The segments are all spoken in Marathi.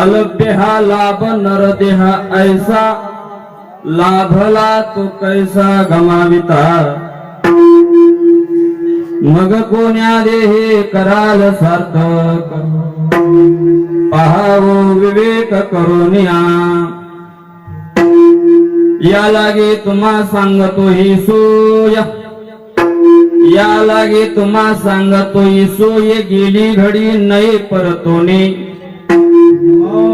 अल्पे हा लाभ नरदेह ऐसा लाभला तो कैसा गमाविता मग कोण्या देहे कराल सार्थक पहावो विवेक करुनिया या लागे तुम्हा सांगतो ही सोय या लागे तुम्हा सांगतो ही सोय गेली घडी नये परतोने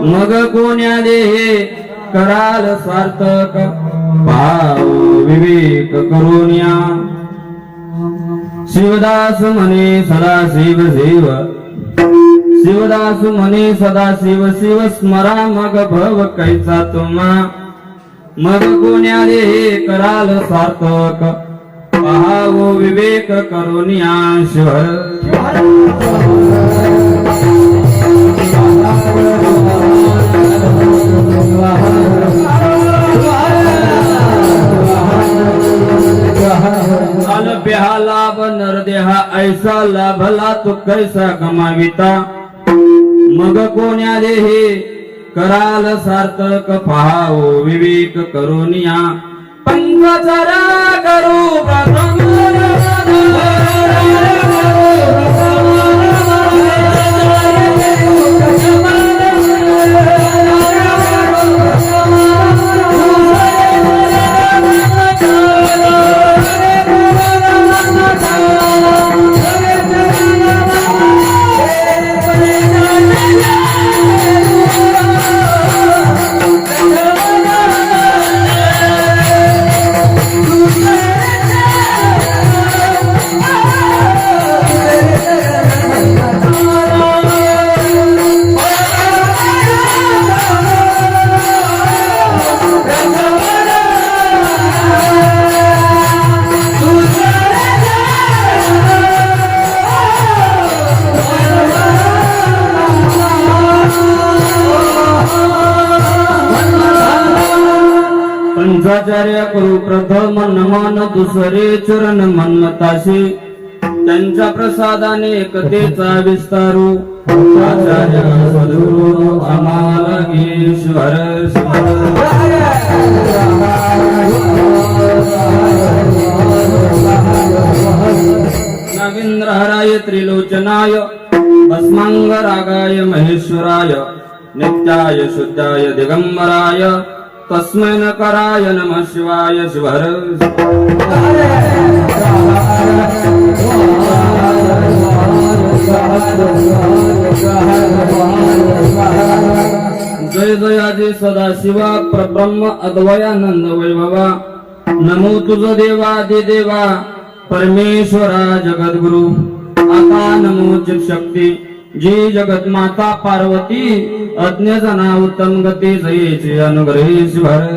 मग कोण्या देहे कराल सार्थक पाव विवेक करुनिया शिवदास म्हणे सदा शिव शिव शिवदास म्हणे सदा शिव शिव स्मरा मग भव कैसा तुम्हा मग कोण्या देहे कराल सार्थक पहावो विवेक करुनिया अल्प्या लाभ नरदेहा ऐसा लाभला तो कैसा गमाविता मग कोण्या देहे कराल सार्थक पहावो विवेक करुनिया पंकजरा करू प्रथम पंचाचार्य करू प्रथम नमन दुसरे चरण मन्मताशी त्यांच्या प्रसादाने एकतेचा विस्तारू आचार्य सद्गुरु आम्हाला ईश्वर नागेंद्र हराय त्रिलोचनाय भस्मांग रागाय महेश्वराय नित्याय शुद्धाय दिगंबराय तस्मै नकाराय नमः शिवाय शिवहर जय जयाजी सदाशिवा परब्रह्म अद्वयानंद वैभवा नमो तुझ देवादिदेवा परमेश्वरा जगद्गुरु आता नमो चित्शक्ती जी जगत माता पार्वती अज्ञ जना उत्तम गती जयेचे अनुग्रहेश्वर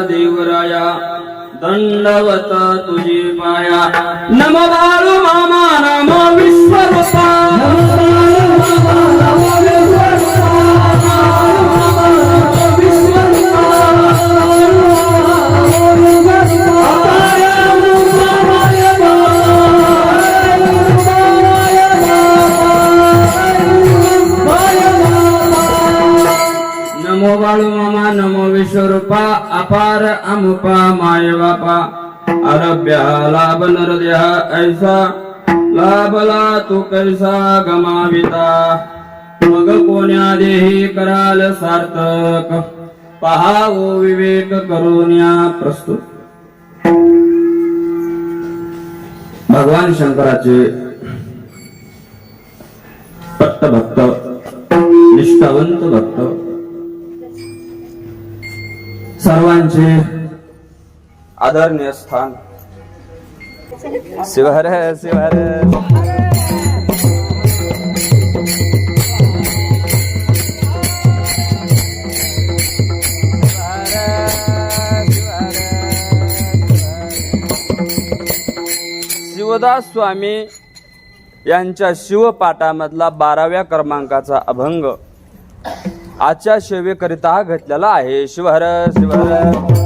देवराया दंडवत तुझी पाया नम बाळू मामा नम विश्वरूपा विश्वरूपा मुपा माय बापा अरभ्या लाभ नरदेह ऐसा लाभला तू कैसा गमाविता मग कोण्या देही कराल सार्थक पहावो विवेक करुण्या प्रस्तुत. भगवान शंकराचे भक्त निष्ठावंत भक्त सर्वांचे आदरणीय स्थान शिवहर शिवहर. शिवदास स्वामी यांच्या शिवपाठामधला 12व्या क्रमांकाचा अभंग आजच्या सेवेकरिता घेतलेला आहे. शिवहर शिवहर.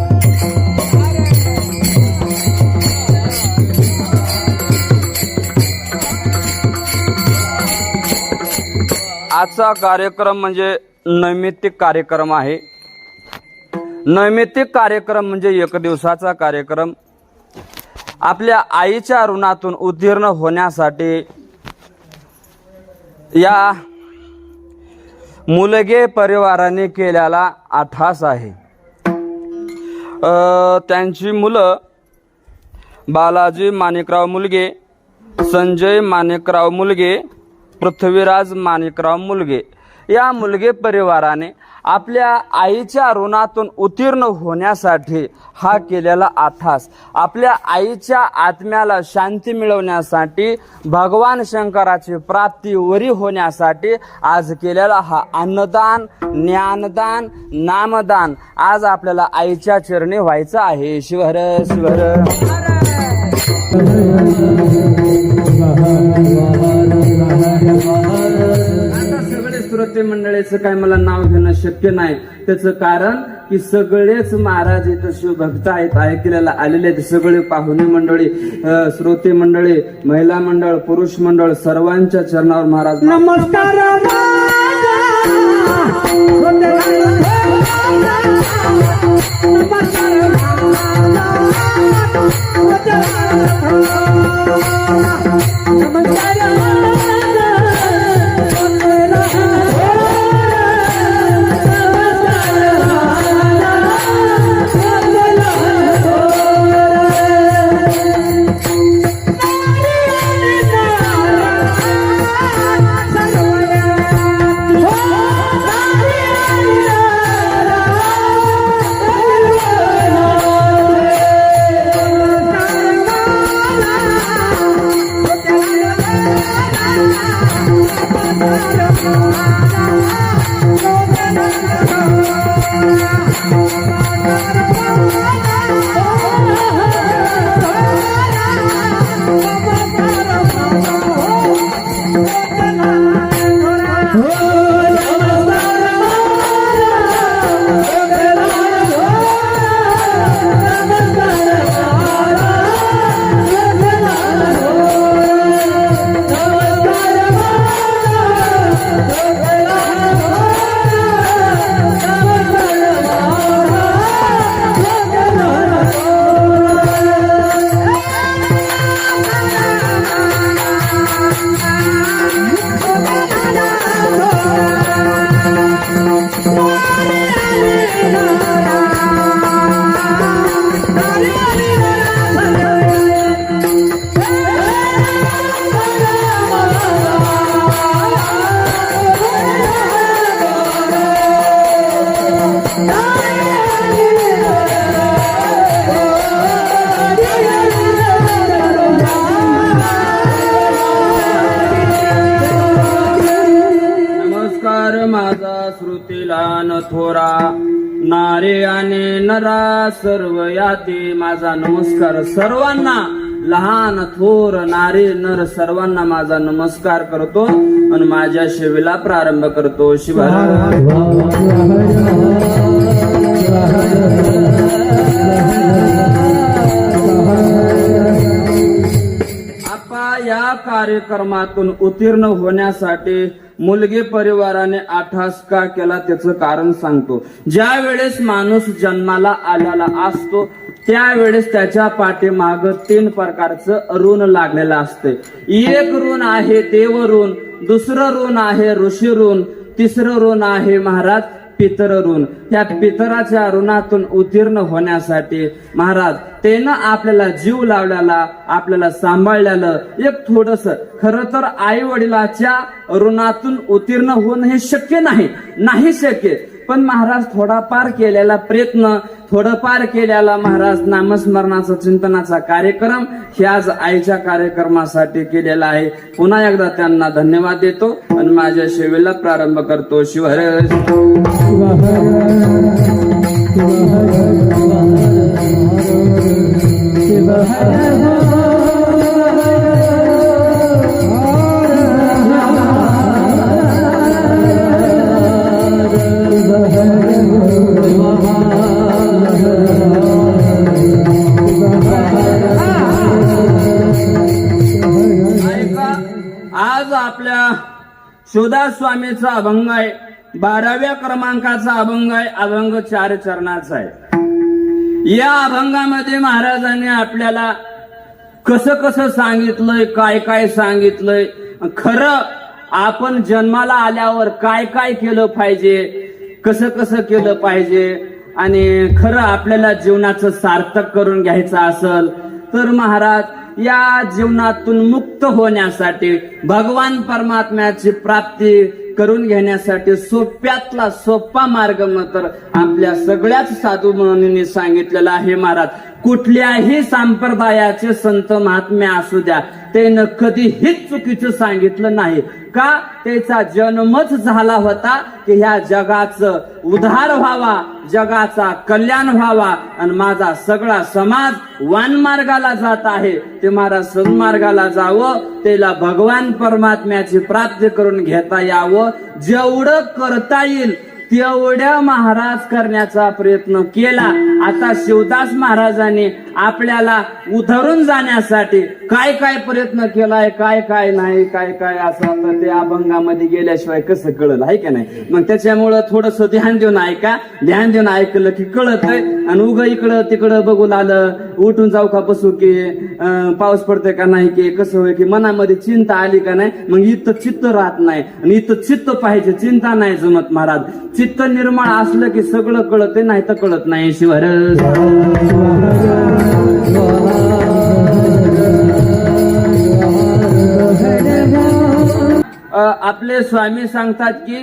आजचा कार्यक्रम म्हणजे नैमित्तिक कार्यक्रम आहे. नैमित्तिक कार्यक्रम म्हणजे एक दिवसाचा कार्यक्रम. आपल्या आईच्या ऋणातून उत्तीर्ण होण्यासाठी या मुलगे परिवाराने केलेला आठास आहे. त्यांची मुलं बालाजी माणिकराव मुलगे, संजय माणिकराव मुलगे, पृथ्वीराज माणिकराव मुलगे या मुलगे परिवाराने आपल्या आईच्या ऋणातून उत्तीर्ण होण्यासाठी हा केलेला आठास, आपल्या आईच्या आत्म्याला शांती मिळवण्यासाठी, भगवान शंकराची प्राप्तीवरी होण्यासाठी आज केलेला हा अन्नदान, ज्ञानदान, नामदान आज आपल्याला आईच्या चरणी व्हायचं आहे. शिवहर शिवहर. सगळे श्रोते मंडळीचं काय मला नाव घेणं शक्य नाही. त्याचं कारण की सगळेच महाराज इथं शिवभक्त आहेत, ऐकलेला आलेले आहेत. सगळे पाहुणे मंडळी, श्रोते मंडळी, महिला मंडळ, पुरुष मंडळ सर्वांच्या चरणावर महाराज नमस्कार. थोरा नारे आणि नरा सर्व याते माझा नमस्कार. सर्वांना लहान थोर नारे नर सर्वांना माझा नमस्कार करतो आणि माझ्या सेवेला प्रारंभ करतो. शिवहर. आपा या कार्यक्रमातून उत्तीर्ण होण्यासाठी मुलगी परिवाराने आठास का केला त्याचं कारण सांगतो. ज्या वेळेस माणूस जन्माला आलेला असतो त्यावेळेस त्याच्या पाठीमाग 3 प्रकारचं ऋण लागलेलं असते. एक ऋण आहे देव ऋण, दुसरं ऋण आहे ऋषी ऋण, तिसरं ऋण आहे महाराज पितर ऋण. या पितराच्या ऋणातून उत्तीर्ण होण्यासाठी महाराज त्यानं आपल्याला जीव लावलेला, आपल्याला सांभाळलेलं एक थोडस, खरं तर आई वडिलाच्या ऋणातून उत्तीर्ण होणं हे शक्य नाही शक्य, पण महाराज थोडाफार केलेला प्रयत्न, थोडंफार केलेला महाराज नामस्मरणाचा चिंतनाचा कार्यक्रम हे आज आईच्या कार्यक्रमासाठी केलेला आहे. पुन्हा एकदा त्यांना धन्यवाद देतो आणि माझ्या सेवेला प्रारंभ करतो. शिवहर आज आपल्या शिवदास स्वामीचा अभंग आहे, 12व्या क्रमांकाचा अभंग आहे, अभंग 4 चरणाचा आहे. या अभंगामध्ये महाराजांनी आपल्याला कसं कसं सांगितलंय, काय काय सांगितलंय, खरं आपण जन्माला आल्यावर काय काय केलं पाहिजे, कसं कसं केलं पाहिजे, आणि खरं आपल्याला जीवनाचं सार्थक करून घ्यायचं असेल तर महाराज या जीवनातून मुक्त होण्यासाठी, भगवान परमात्म्याची प्राप्ती करून घेण्यासाठी सोप्यातला सोपा मार्ग तर आपल्या सगळ्याच साधू मुनींनी सांगितलेला आहे. महाराज कुठल्याही संप्रदायाचे संत महात्मे असू द्या, त्यानं कधीही चुकीचं सांगितलं नाही. का? त्याचा जन्मच झाला होता की ह्या जगाचं उद्धार व्हावा, जगाचा कल्याण व्हावा, आणि माझा सगळा समाज वानमार्गाला जात आहे ते महाराज सन्मार्गाला जावं, त्याला भगवान परमात्म्याची प्राप्ती करून घेता यावं. जेवढं करता येईल तेवढ्या महाराज करण्याचा प्रयत्न केला. आता शिवदास महाराजांनी आपल्याला उधरून जाण्यासाठी काय काय प्रयत्न केलाय, काय काय नाही, काय काय असं ते अभंगामध्ये गेल्याशिवाय कसं कळलं आहे का नाही. मग त्याच्यामुळं थोडस ध्यान देऊन ऐका, ध्यान देऊन ऐकलं की कळत आहे. आणि उग इकडं तिकडं बघून आलं, उठून जाऊ का बसू की, पाऊस पडतोय का नाही की, कसं होय की, मनामध्ये चिंता आली का नाही, मग इथं चित्त राहत नाही, आणि इथं चित्त पाहिजे, चिंता नाही जमत महाराज. चित्त निर्मळ असलं की सगळं कळत, नाही तर कळत नाही. शिवर आपले स्वामी सांगतात की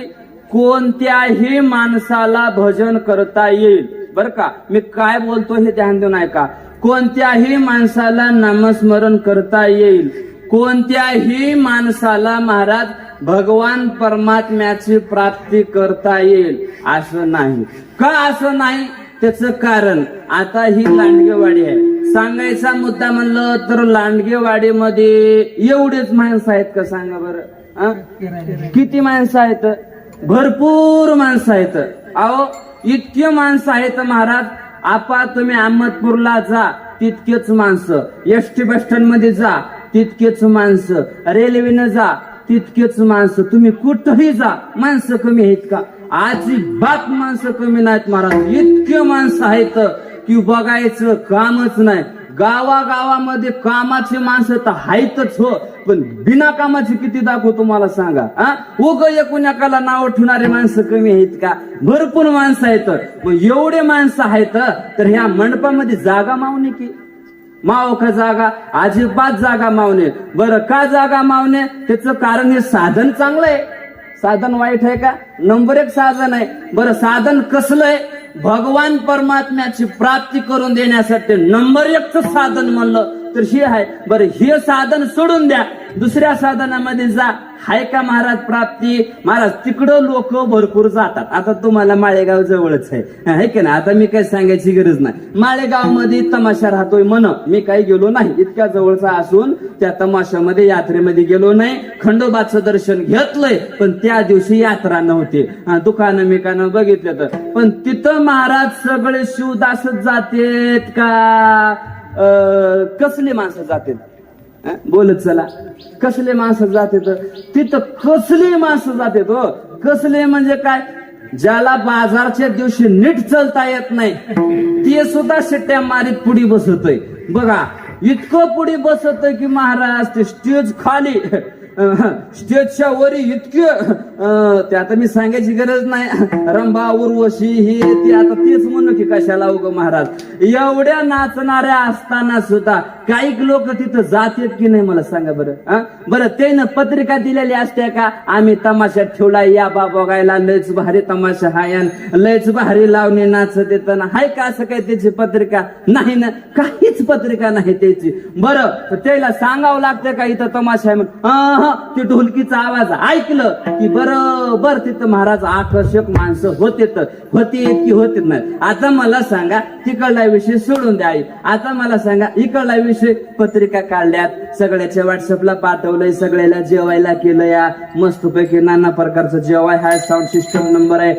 कोणत्याही माणसाला भजन करता येईल. बर का, मी काय बोलतो हे ध्यान देऊन ऐका. कोणत्याही माणसाला नामस्मरण करता येईल, कोणत्याही माणसाला महाराज भगवान परमात्म्याची प्राप्ती करता येईल असं नाही. का असं नाही? त्याचं कारण आता ही लांडगेवाडी आहे. सांगायचा मुद्दा म्हणलं तर लांडगेवाडीमध्ये एवढेच माणसं आहेत का सांगा बरं? किती माणसं आहेत? भरपूर माणसं आहेत. अहो इतके माणसं आहेत महाराज. आपा तुम्ही अहमदपूरला जा तितकेच माणसं, एसटी बस स्टँड मध्ये जा तितकेच माणसं, रेल्वेनं जा तितकेच माणसं, तुम्ही कुठंही जा माणसं कमी आहेत का? अजिबात माणसं कमी नाहीत महाराज. इतके माणसं आहेत की बघायचं कामच नाही. गावागावामध्ये कामाची माणसं तर आहेतच हो, पण बिना कामाची किती दाखवू तुम्हाला सांगा. उग एकुण्याकाला नाव ठेवणारे माणसं कमी आहेत का? भरपूर माणसं आहेत. मग एवढे माणसं आहेत तर ह्या मंडपामध्ये जागा मावणे की माव का जागा? अजिबात जागा मावणे. बरं का जागा मावणे? त्याचं कारण हे साधन चांगलं आहे, साधन वाईट आहे का? नंबर 1 साधन आहे. बरं साधन कसलं आहे? भगवान परमात्म्याची प्राप्ती करून देण्यासाठी नंबर 1च साधन म्हणलं तर हे आहे. बरं हे साधन सोडून द्या, दुसऱ्या साधनामध्ये जा. हाय का महाराज प्राप्ती? महाराज तिकडं लोक भरपूर जातात. आता तुम्हाला माळेगाव जवळच आहे की ना, आता मी काही सांगायची गरज नाही. माळेगाव मध्ये तमाशा राहतोय म्हण, मी काही गेलो नाही, इतक्या जवळचा असून त्या तमाशामध्ये यात्रेमध्ये गेलो नाही. खंडोबाचं दर्शन घेतलंय पण त्या दिवशी यात्रा नव्हती. दुकानं मिकानं बघितलं तर, पण तिथं महाराज सगळे शिवदासच जातेत का कसली माणसं जातात? बोलत चला. कसले माणसं जाते तिथं, कसले माणसं जाते तो. कसले म्हणजे काय, ज्याला बाजारच्या दिवशी नीट चलता येत नाही ते सुद्धा शिट्ट्या मारीत पुढी बसतय. बघा इतकं पुढे बसतय की महाराज ते स्टेज खाली स्टेजच्या वरी इतके ते आता मी सांगायची गरज नाही. रंभा उर्वशी ही ते आता तेच म्हणू की कशाला उग महाराज. एवढ्या नाचणाऱ्या असताना सुद्धा काही लोक तिथं जातात की नाही मला सांगा बरं. बरं त्यानं पत्रिका दिलेली असते का, आम्ही तमाशा ठेवला या बा बघायला, लयच भारी तमाशा हाय, लयच भारी लावणी नाचत येताना हाय का, असं काय त्याची पत्रिका नाही ना, काहीच पत्रिका नाही त्याची. बरं त्याला सांगावं लागतं का इथं तमाशा आहे म्हणून. ते ढोलकीचा आवाज ऐकलं की बरोबर तिथं महाराज आकर्षक माणसं होते की होते नाही. आता मला सांगा तिकडला विषय सोडून द्या. आता मला सांगा इकडला विषय, पत्रिका काढल्यात, सगळ्याच्या व्हॉट्सअपला पाठवलंय, सगळ्याला जेवायला केलं, या मस्तपैकी नाना प्रकारचं जेवाय आहे, साऊंड सिस्टम नंबर आहे,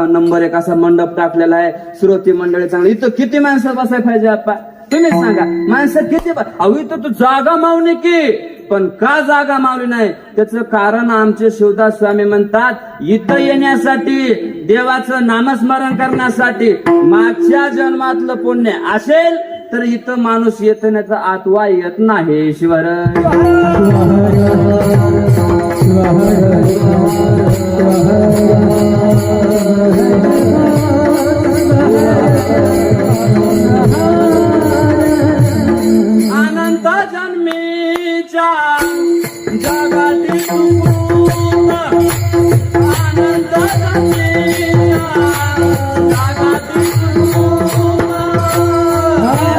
नंबर 1 असा मंडप टाकलेला आहे, श्रोती मंडळी चांगली. इथं किती माणसं बसायला पाहिजे आपा, तुम्हीच सांगा. माणसं किती, इथं तू जागा मावणी की, पण का जागा मावली नाही त्याचं कारण आमचे शिवदास स्वामी म्हणतात, इथं येण्यासाठी, देवाचं नामस्मरण करण्यासाठी मागच्या जन्मातलं पुण्य असेल तर इथं माणूस येतण्याचा आत्वा येत नाही. शिवर अनंत जन्मीच्या जगातील सुकृत, अनंत जन्मीच्या जगातील सुकृत,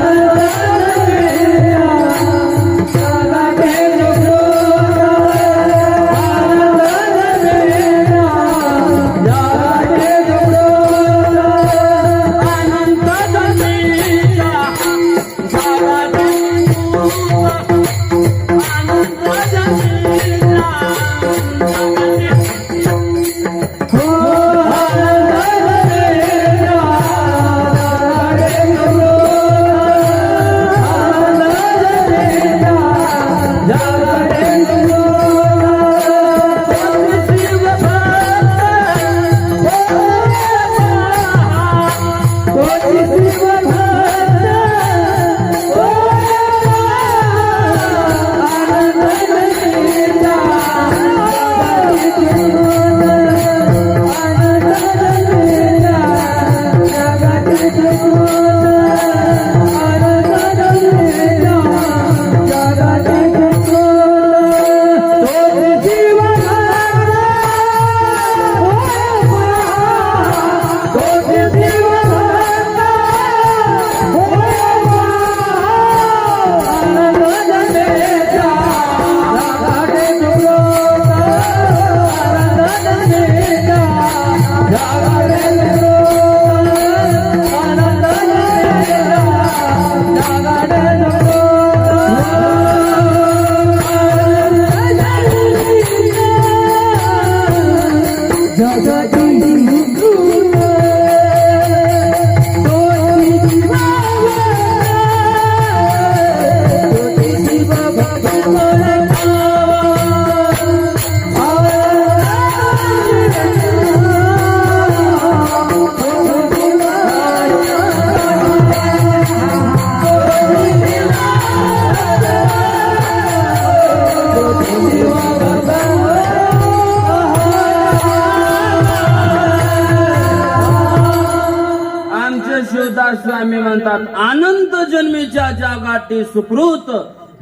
स्वामी म्हणतात, अनंत जन्मीच्या जगाटी सुकृत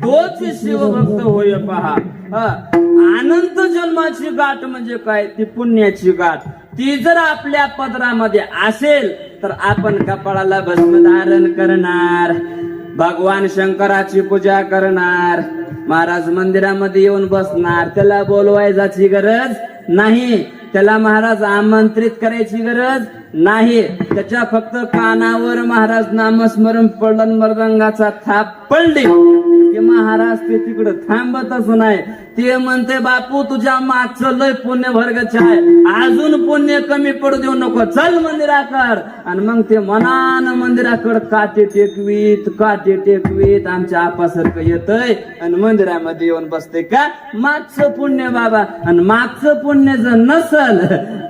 तोच शिवभक्त होय पहा. अनंत जन्माची गाठ म्हणजे काय, ती पुण्याची गाठ. ती जर आपल्या पदरामध्ये असेल तर आपण कपाळाला भस्म धारण करणार, भगवान शंकराची पूजा करणार, महाराज मंदिरामध्ये येऊन बसणार, त्याला बोलवायची गरज नाही, त्याला महाराज आमंत्रित करायची गरज नाही. त्याच्या फक्त कानावर महाराज नामस्मरण पडलं, मृदंगाचा थाप पडली की महाराज ते तिकडं थांबतच नाही, ते म्हणते बापू तुझ्या मागचं लय पुण्य भरगच आहे, अजून पुण्य कमी पडू देऊ नको, चल मंदिराकड. आणि मग ते मनानं मंदिराकड काटे टेकवीत आमच्या आपासारखं येतय आणि मंदिरामध्ये येऊन बसते का मागचं पुण्य बाबा. आणि मागचं पुण्य जर नसल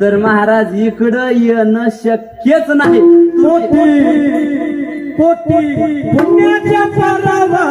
तर महाराज इकडं येणं शक्यच नाही. पुण्याच्या पारावा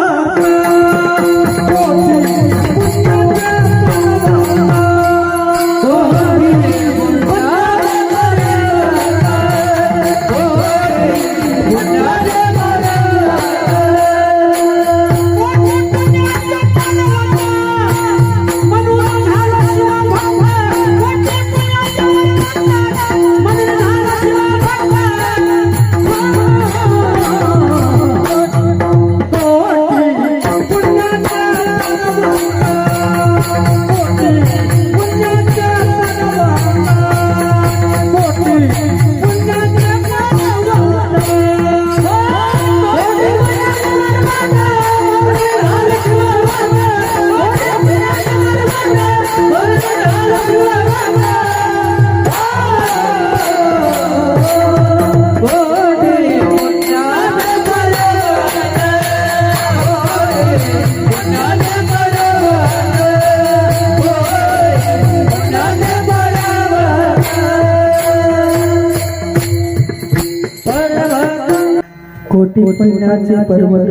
कोटी पुण्याचे पर्वत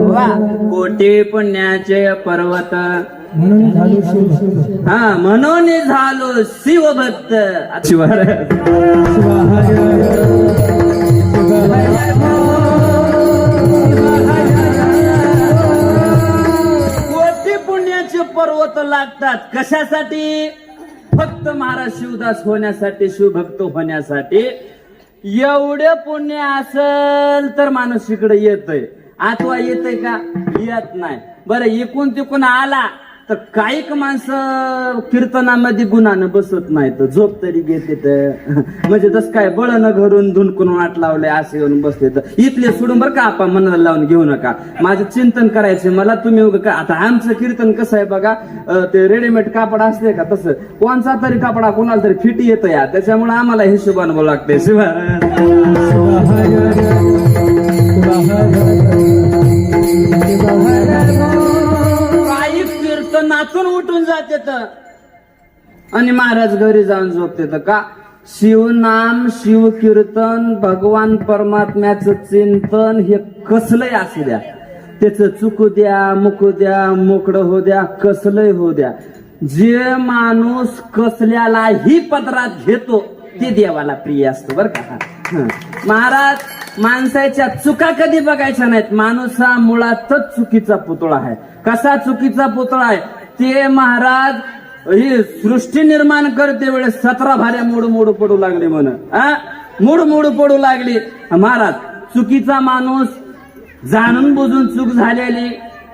कोटी पुण्याचे पर्वत म्हणून झालो शिव. हा म्हणून झालो शिवभक्त. कोटी पुण्याचे पर्वत लागतात कशासाठी? फक्त महाराज शिवदास होण्यासाठी, शिवभक्त होण्यासाठी. एवढे पुण्य असल तर माणूस इकडे येतय, अथवा येतय का? येत नाही. बरं इकून तिकून आला तर काही माणसं कीर्तनामध्ये गुणानं बसत नाही, तर झोप तरी घेते तर म्हणजे तस काय बळनं घरून धुनकून वाट लावलंय असे येऊन बसते. तर इथले सोडून बरं का आपण मनाला लावून घेऊ नका, माझं चिंतन करायचं मला. तुम्ही का आता आमचं कीर्तन कसं आहे बघा, ते रेडीमेड कापड असते का तसं कोणचा तरी कापडा कोणाला तरी फिट येतं या, त्याच्यामुळे आम्हाला हिशोबानं बोलावं लागते. नाचून उठून जाते तर आणि महाराज घरी जाऊन झोपते तर का? शिवनाम, शिव कीर्तन, भगवान परमात्म्याचं चिंतन हे कसलंय असू द्या, त्याचं चुकू द्या, मुकू द्या, मोकळं हो द्या, कसलंय हो द्या, जे माणूस कसल्यालाही पदरात घेतो ते देवाला प्रिय असतो बरं का. महाराज माणसाच्या चुका कधी बघायच्या नाहीत. माणूस हा मुळातच चुकीचा पुतळा आहे. कसा चुकीचा पुतळा आहे ते महाराज ही सृष्टी निर्माण करते वेळेस 17 भाऱ्या मोड पडू लागली म्हणून मोड पडू लागली. महाराज चुकीचा माणूस, जाणून बुजून चूक झालेली,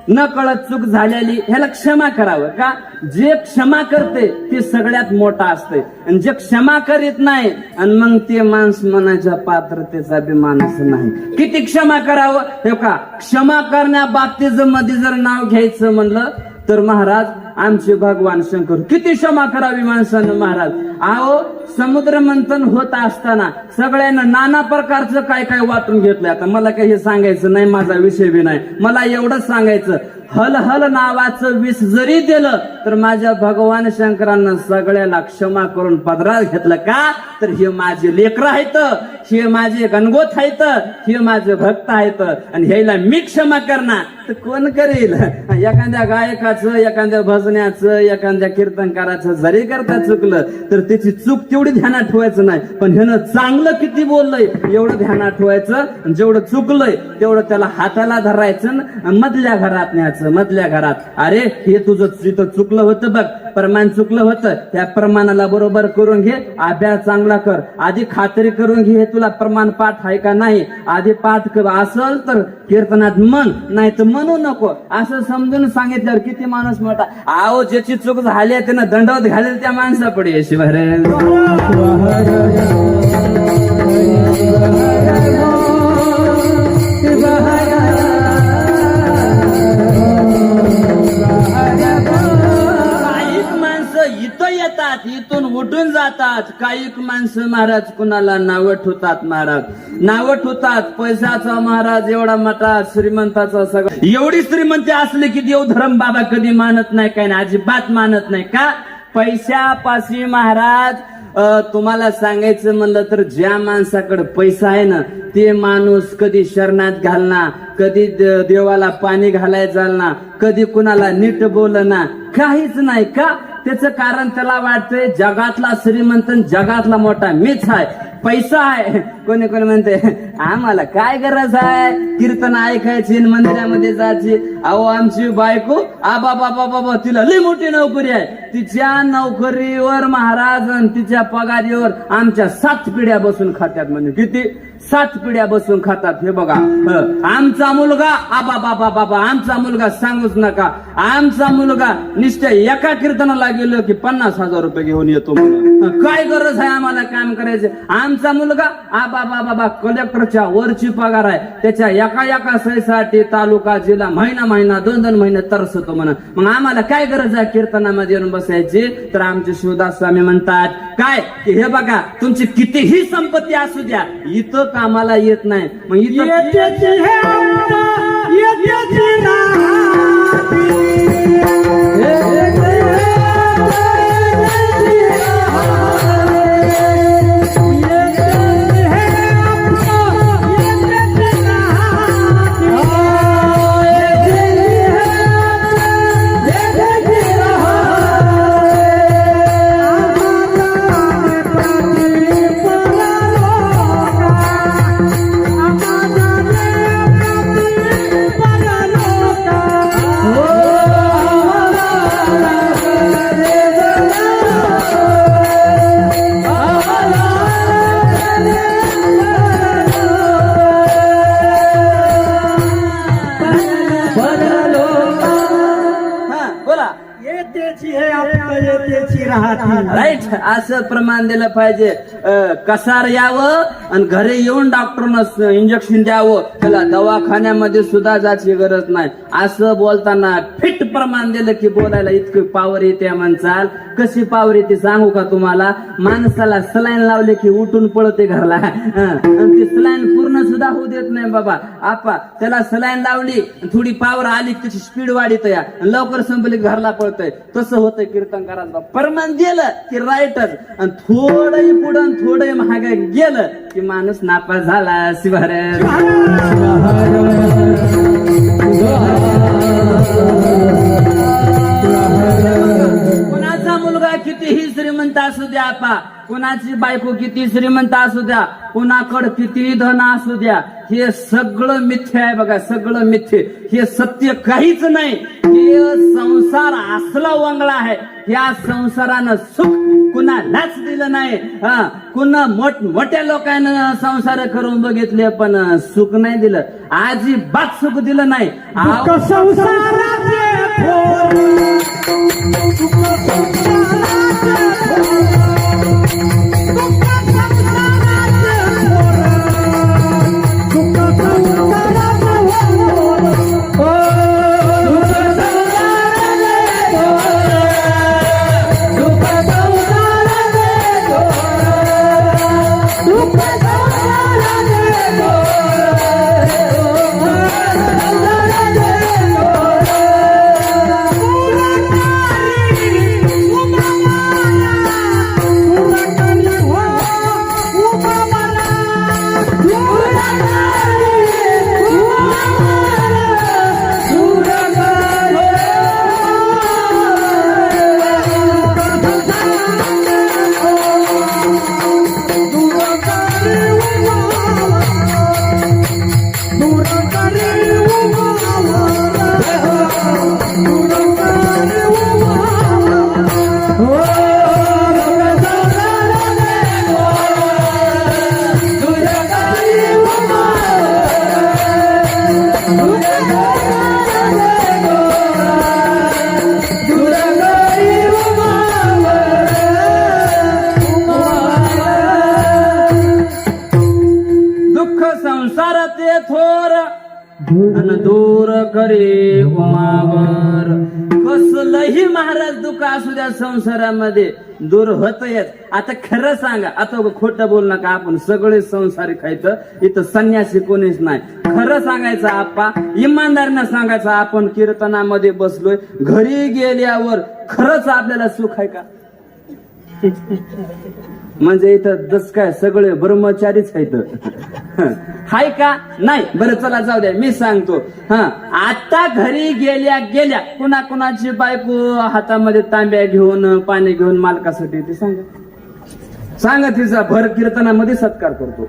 न कळत चूक झालेली, ह्याला क्षमा करावं का? जे क्षमा करते ते सगळ्यात मोठा असते, आणि जे क्षमा करीत नाही आणि मग ते माणूस मनाच्या पात्रतेचा बी माणूस नाही. किती क्षमा करावं हे का? क्षमा करण्या बाबतीत मध्ये जर नाव घ्यायचं म्हणलं तर महाराज आमचे भगवान शंकर किती क्षमा करावी माणसानं. महाराज अहो समुद्र मंथन होत असताना सगळ्यांना नाना प्रकारचं काय काय वाटून घेतलंय. आता मला काही हे सांगायचं नाही, माझा विषय बी नाही, मला एवढंच सांगायचं, हल हल नावाचं विष जरी दिलं तर माझ्या भगवान शंकरांना सगळ्याला क्षमा करून पदरात घेतलं का? तर हे माझे लेकरं आहेत, हे माझे गणगोत आहेत, हे माझे भक्त आहेत, आणि ह्याला मी क्षमा करणार तर कोण करेल? एखाद्या गायकाचं, एखाद्या भजण्याचं, एखाद्या कीर्तनकाराचं जरी करता चुकलं तर त्याची चूक तेवढी ध्यानात ठेवायचं नाही, पण ह्यानं चांगलं किती बोललंय एवढं ध्यानात ठेवायचं. जेवढं चुकलंय तेवढं त्याला हाताला धरायचं, मधल्या घरात न्यायचं. मधल्या घरात, अरे हे तुझं जिथं चुकलं होतं बघ, प्रमाण चुकलं होतं, त्या प्रमाणाला बरोबर करून घे, अभ्यास चांगला कर, आधी खात्री करून घे तुला प्रमाण पाठ आहे का नाही, आधी पाठ कर, असल तर कीर्तनात म्हण, नाही तर म्हणू नको, असं समजून सांगितल्यावर किती माणूस मोठा. आहो ज्याची चूक झाली आहे त्यानं दंडवत घालेल त्या माणसा पुढे शिवाय. जातात. काही माणसं महाराज कुणाला नावं ठेवतात महाराज, नावं ठेवतात. पैशाचा महाराज एवढा मोठा श्रीमंताचा सगळं, एवढी श्रीमंती असली की देवधर्म बाबा कधी मानत नाही, काय नाही, अजिबात मानत नाही. का? पैशापाशी महाराज तुम्हाला सांगायचं म्हणलं तर ज्या माणसाकडे पैसा आहे ना ते माणूस कधी शरणात घालना, कधी देवाला पाणी घालायला जालना, कधी कुणाला नीट बोलना, काहीच नाही. का? त्याचं कारण त्याला वाटतंय जगातला श्रीमंत जगातला मोठा मीच आहे, पैसा आहे. कोणी कोणी म्हणते आम्हाला काय गरज आहे कीर्तन ऐकायची मंदिरामध्ये जायची. अहो आमची बायको आबा बाबा बाबा तिला लई मोठी नोकरी आहे, तिच्या नोकरीवर महाराज तिच्या पगारीवर आमच्या 7 पिढ्या बसून खात्यात. म्हणजे किती? 7 पिढ्या बसून खातात. हे बघा आमचा मुलगा आबा बाबा बाबा, आमचा मुलगा सांगूच नका, आमचा मुलगा निश्चय एका कीर्तनाला गेलो की 50,000 रुपये घेऊन येतो. काय गरज आहे आम्हाला काम करायचं? आमचा मुलगा आबा बाबा कलेक्टरच्या वरची पगार आहे, त्याच्या एका सहीसाठी तालुका जिल्हा महिना 2 महिने तरसतो म्हणा. मग आम्हाला काय गरज आहे कीर्तनामध्ये येऊन बसायची? तर आमचे शिवदास स्वामी म्हणतात काय की हे बघा तुमची कितीही संपत्ती असू द्या इथं कामाला येत नाही. मग इथं राईट, असं प्रमाण दिलं पाहिजे. कसार यावं आणि घरी येऊन डॉक्टरनं इंजेक्शन द्यावं, त्याला दवाखान्यामध्ये सुद्धा जायची गरज नाही. असं बोलताना फिट प्रमाण दिलं की बोलायला इतकी पावर येते. म्हणचाल कशी पावर येते सांगू का तुम्हाला? माणसाला सलाईन लावले की उठून पळते घरला, आणि ती सलाईन पूर्ण सुद्धा होऊ देत नाही बाबा. आपा त्याला सलाईन लावली थोडी पावर आली त्याची स्पीड वाढीत या, लवकर संपली घरला पळतय. तसं होतंय कीर्तन करायला. प्रमाण दिलं की राईटच, आणि थोडंही पुढं थोडंही महागाई गेलं की माणूस नापास झाला. शिवार कुणाचा मुलगा कितीही श्रीमंत असू द्या आपा, कुणाची बायको किती श्रीमंत असू द्या, कुणाकडे किती धन असू द्या, हे सगळं मिथ्य आहे बघा, सगळं मिथ्य. हे सत्य काहीच नाही. हे संसार असला वंगळा आहे. या संसारानं सुख कुणालाच दिलं नाही. कुणा मोठ्या लोकांना संसार करून बघितले पण सुख नाही दिलं, अजिबात सुख दिलं नाही. संसाराचे थोर दूर करे उमावर, कसलं कसलंही महाराज दुःख असू द्या संसारामध्ये दूर होत येत. आता खरं सांगा, आता खोटं बोल नका, आपण सगळे संसारी खायचं, इथं संन्यासी कोणीच नाही. खरं सांगायचं आप्पा, इमानदारीनं सांगायचं, आपण कीर्तनामध्ये बसलोय, घरी गेल्यावर खरंच आपल्याला सुख आहे का? म्हणजे इथं जस काय सगळे ब्रह्मचारीच आहेत. हाय का? नाही. बरं चला जाऊ द्या, मी सांगतो. आता घरी गेल्या गेल्या कुणा कुणाची बायको हातामध्ये तांब्या घेऊन पाणी घेऊन मालकासाठी ते सांगा तिचा भर कीर्तनामध्ये सत्कार करतो.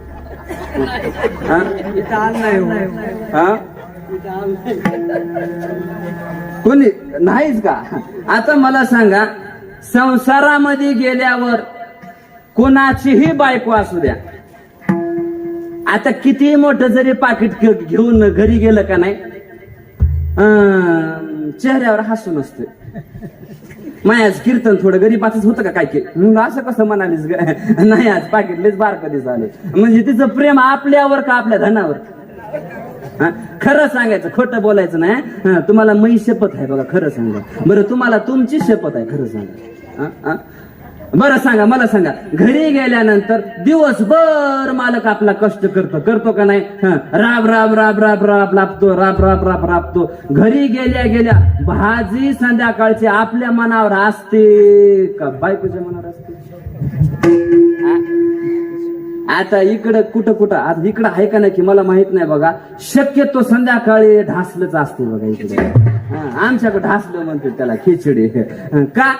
कोणी नाहीच का? आता मला सांगा, संसारामध्ये गेल्यावर कोणाचीही बायको असू द्या, आता किती मोठं जरी पाकिट घेऊन घरी गेलं का नाही, चेहऱ्यावर हसून असते. मायाच कीर्तन थोडं गरीबाचंच होतं का काय की, असं कसं म्हणालीस ग? नाही, आज पाकिट लयच बार कधी झालं. म्हणजे तिचं प्रेम आपल्यावर का आपल्या धनावर? खरं सांगायचं, खोटं बोलायचं नाही. तुम्हाला मै शपथ आहे बघा, खरं सांगा. बरं तुम्हाला तुमची शपथ आहे, खरं सांगा. बरं सांगा, मला सांगा, घरी गेल्यानंतर दिवसभर मालक आपला कष्ट करतो का नाही? राब राब राब राब राब लाभतो, राब राब राब राबतो. घरी गेल्या गेल्या भाजी संध्याकाळची आपल्या मनावर असते का बायकोच्या मनावर असते? आता इकडं कुठं आता इकडं आहे का नाही की मला माहित नाही बघा. शक्यतो संध्याकाळी ढासलंच असते बघा इकडे. आमच्याकडे ढासलं म्हणते त्याला, खिचडी. का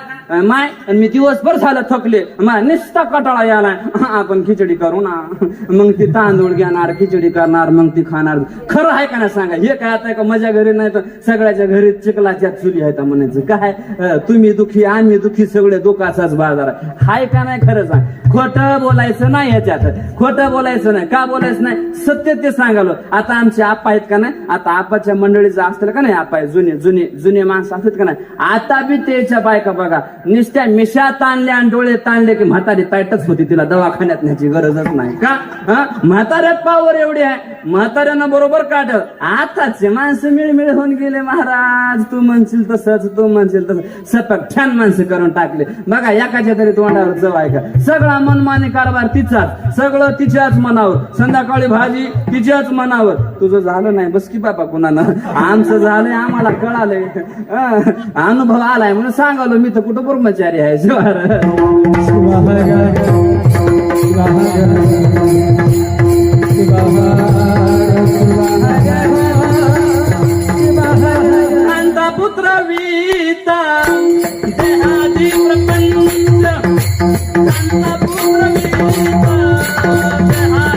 माय? आणि मी दिवसभर झालं थकले, निस्ता कटाळा यालाय, आपण खिचडी करू ना. मग ती तांदूळ घेणार, खिचडी करणार, मग ती खाणार. खरं आहे का नाही सांगा? हे काय आता का माझ्या घरी नाही तर सगळ्याच्या घरी चिखलाच्या चुली आहे म्हणायचं काय? तुम्ही दुखी आम्ही दुखी, सगळे दुखाचाच बाजार. हाय का नाही? खरं सांग. खोटं बोलायचं नाही याच्यात, खोटं बोलायचं नाही. का बोलायचं नाही? सत्य ते सांगालो. आता आमचे आप्पा आहेत का नाही, आता आपाच्या मंडळीचं असतील का नाही, आप्पा जुने जुने जुने माणसं असतात का नाही, आता बी त्याच्या बायका बघा नुसत्या मिशा ताणल्या आणि डोळे ताणले की म्हातारी ताईटच होती, तिला दवाखान्यात न्यायची गरजच नाही का? म्हाताऱ्या पावर एवढी आहे, म्हाताऱ्यानं बरोबर काढ. आताचे माणसं मिळमिळ होऊन गेले महाराज. तू म्हणशील तसंच, तू म्हणशील तसं, सपक छान माणसं करून टाकले बघा. एकाच्या तरी तोंडावर चव आहे का? सगळा मनमानी कारभार तिचाच, सगळं तिच्याच मनावर, संध्याकाळी भाजी तिच्याच मनावर. तुझं झालं नाही बस की बाबा कुणानं, आमचं झालंय, आम्हाला कळालंय, अनुभव आलाय म्हणून सांगालो. मी तर कुठं ब्रह्मचारी आहे. अंता पुत्र वीता देहादी प्रपंच, अंता पुत्र वीता देहादी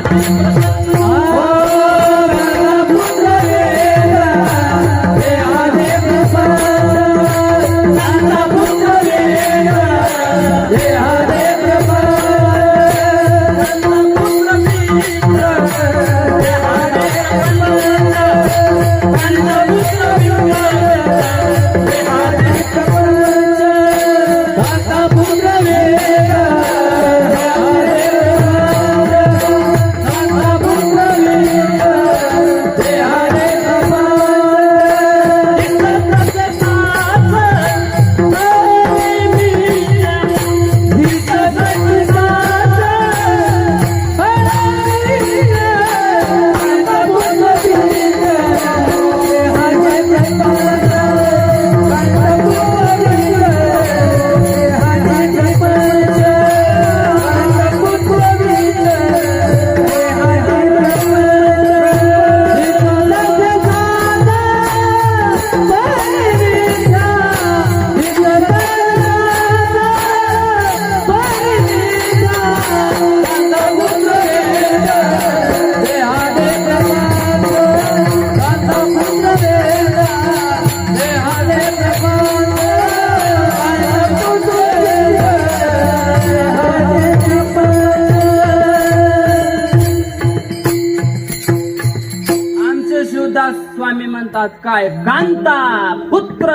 स्वामी म्हणतात काय? कांता पुत्र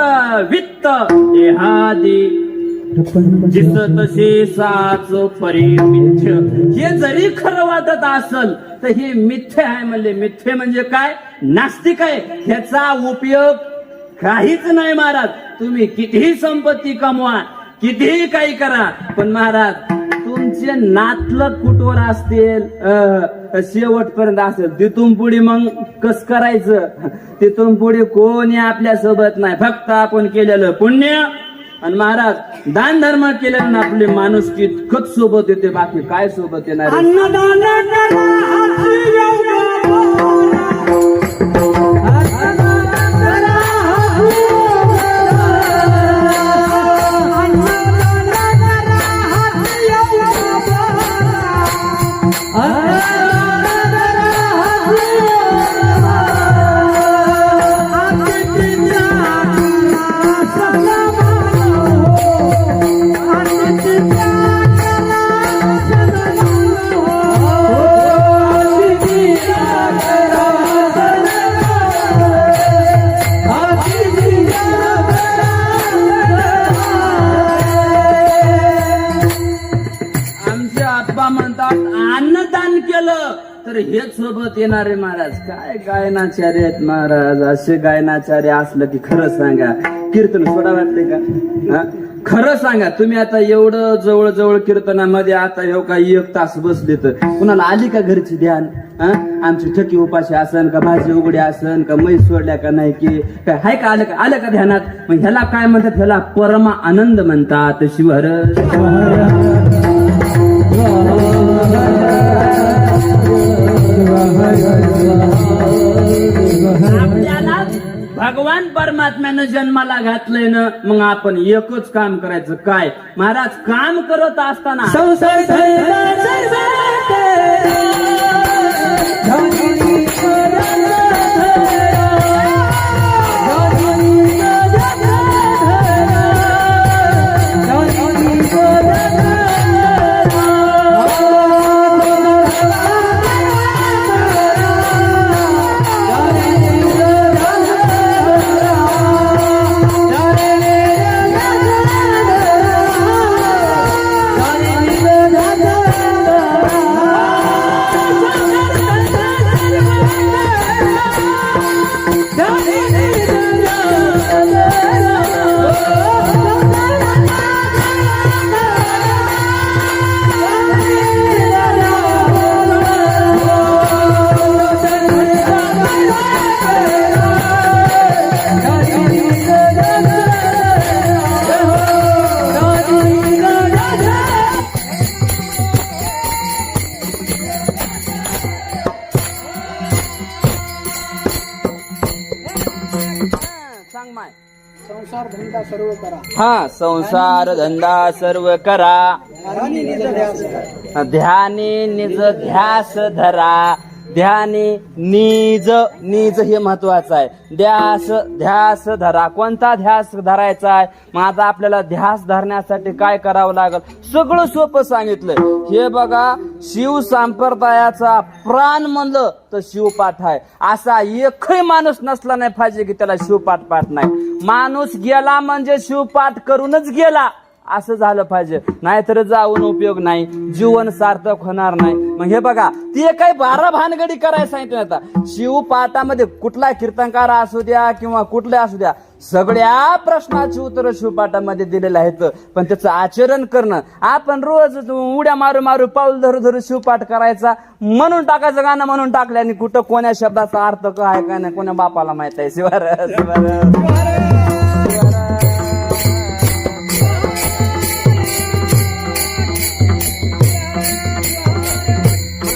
वित्त देहादी जिस तसे साच परी मिथ्य. हे जरी खरं वाटत असल तर हे मिथ्य आहे. म्हणजे मिथ्य म्हणजे काय? नास्तिक आहे. ह्याचा उपयोग काहीच नाही महाराज. तुम्ही कितीही संपत्ती कमवा, कितीही काही करा, पण महाराज तुमचे नातलग कुठवर असतील, शेवटपर्यंत असेल. तिथून पुढे मग कस करायचं, तिथून पुढे कोणी आपल्या सोबत नाही, फक्त आपण केलेलं पुण्य आणि महाराज दान धर्म केल्यानं आपली माणूस इतकंच सोबत येते, बाकी काय सोबत येणार. अन्नदान केलं तर हेच सोबत येणारे महाराज. काय गायनाचार्य आहेत महाराज. असे गायनाचार्य असलं की खरं सांगा कीर्तन सोडा वाटते का. खरं सांगा तुम्ही आता एवढं जवळ जवळ कीर्तनामध्ये आता येऊ का 1 तास बसले तर कुणाला आली का घरची ध्यान. आमची ठकी उपाशी असन का, भाजी उघडी असन का, म्हैस सोडल्या का नाही की काय हाय का, आलं का ध्यानात. मग ह्याला काय म्हणतात, ह्याला परमा आनंद म्हणतात. शिवहर आपल्याला भगवान परमात्म्यानं जन्माला घातलंय ना, मग आपण एकच काम करायचं. काय महाराज, काम करत असताना संसार धंदा सर्व करा. हा संसार धंदा सर्व करा, ध्यानी निज ध्यास धरा. ध्यानी निज हे महत्वाचं आहे. ध्यास धरा. कोणता ध्यास धरायचा आहे. मग आता आपल्याला ध्यास धरण्यासाठी काय करावं लागेल, सगळं सोपं सांगितलंय. हे बघा, शिव संप्रदायाचा प्राण म्हणलं तर शिवपाठ आहे. असा एकही माणूस नसला नाही पाहिजे की त्याला शिवपाठ पाठ नाही. माणूस गेला म्हणजे शिवपाठ करूनच गेला असं झालं पाहिजे, नाहीतर जाऊन उपयोग नाही, जीवन सार्थक होणार नाही. मग हे बघा, ते काही 12 भानगडी करायला सांगितलं. आता शिवपाठामध्ये कुठला कीर्तनकार असू द्या किंवा कुठले असू द्या, सगळ्या प्रश्नाची उत्तर शिवपाठामध्ये दिलेले आहेत. पण त्याचं आचरण करणं, आपण रोज उड्या मारू मारू पाऊल धरू धरू शिवपाठ करायचा, म्हणून टाकायचं गाणं म्हणून टाकलं, आणि कुठं कोण्या शब्दाचा अर्थ काय काय नाही कोण्या बापाला माहित आहे. शिवार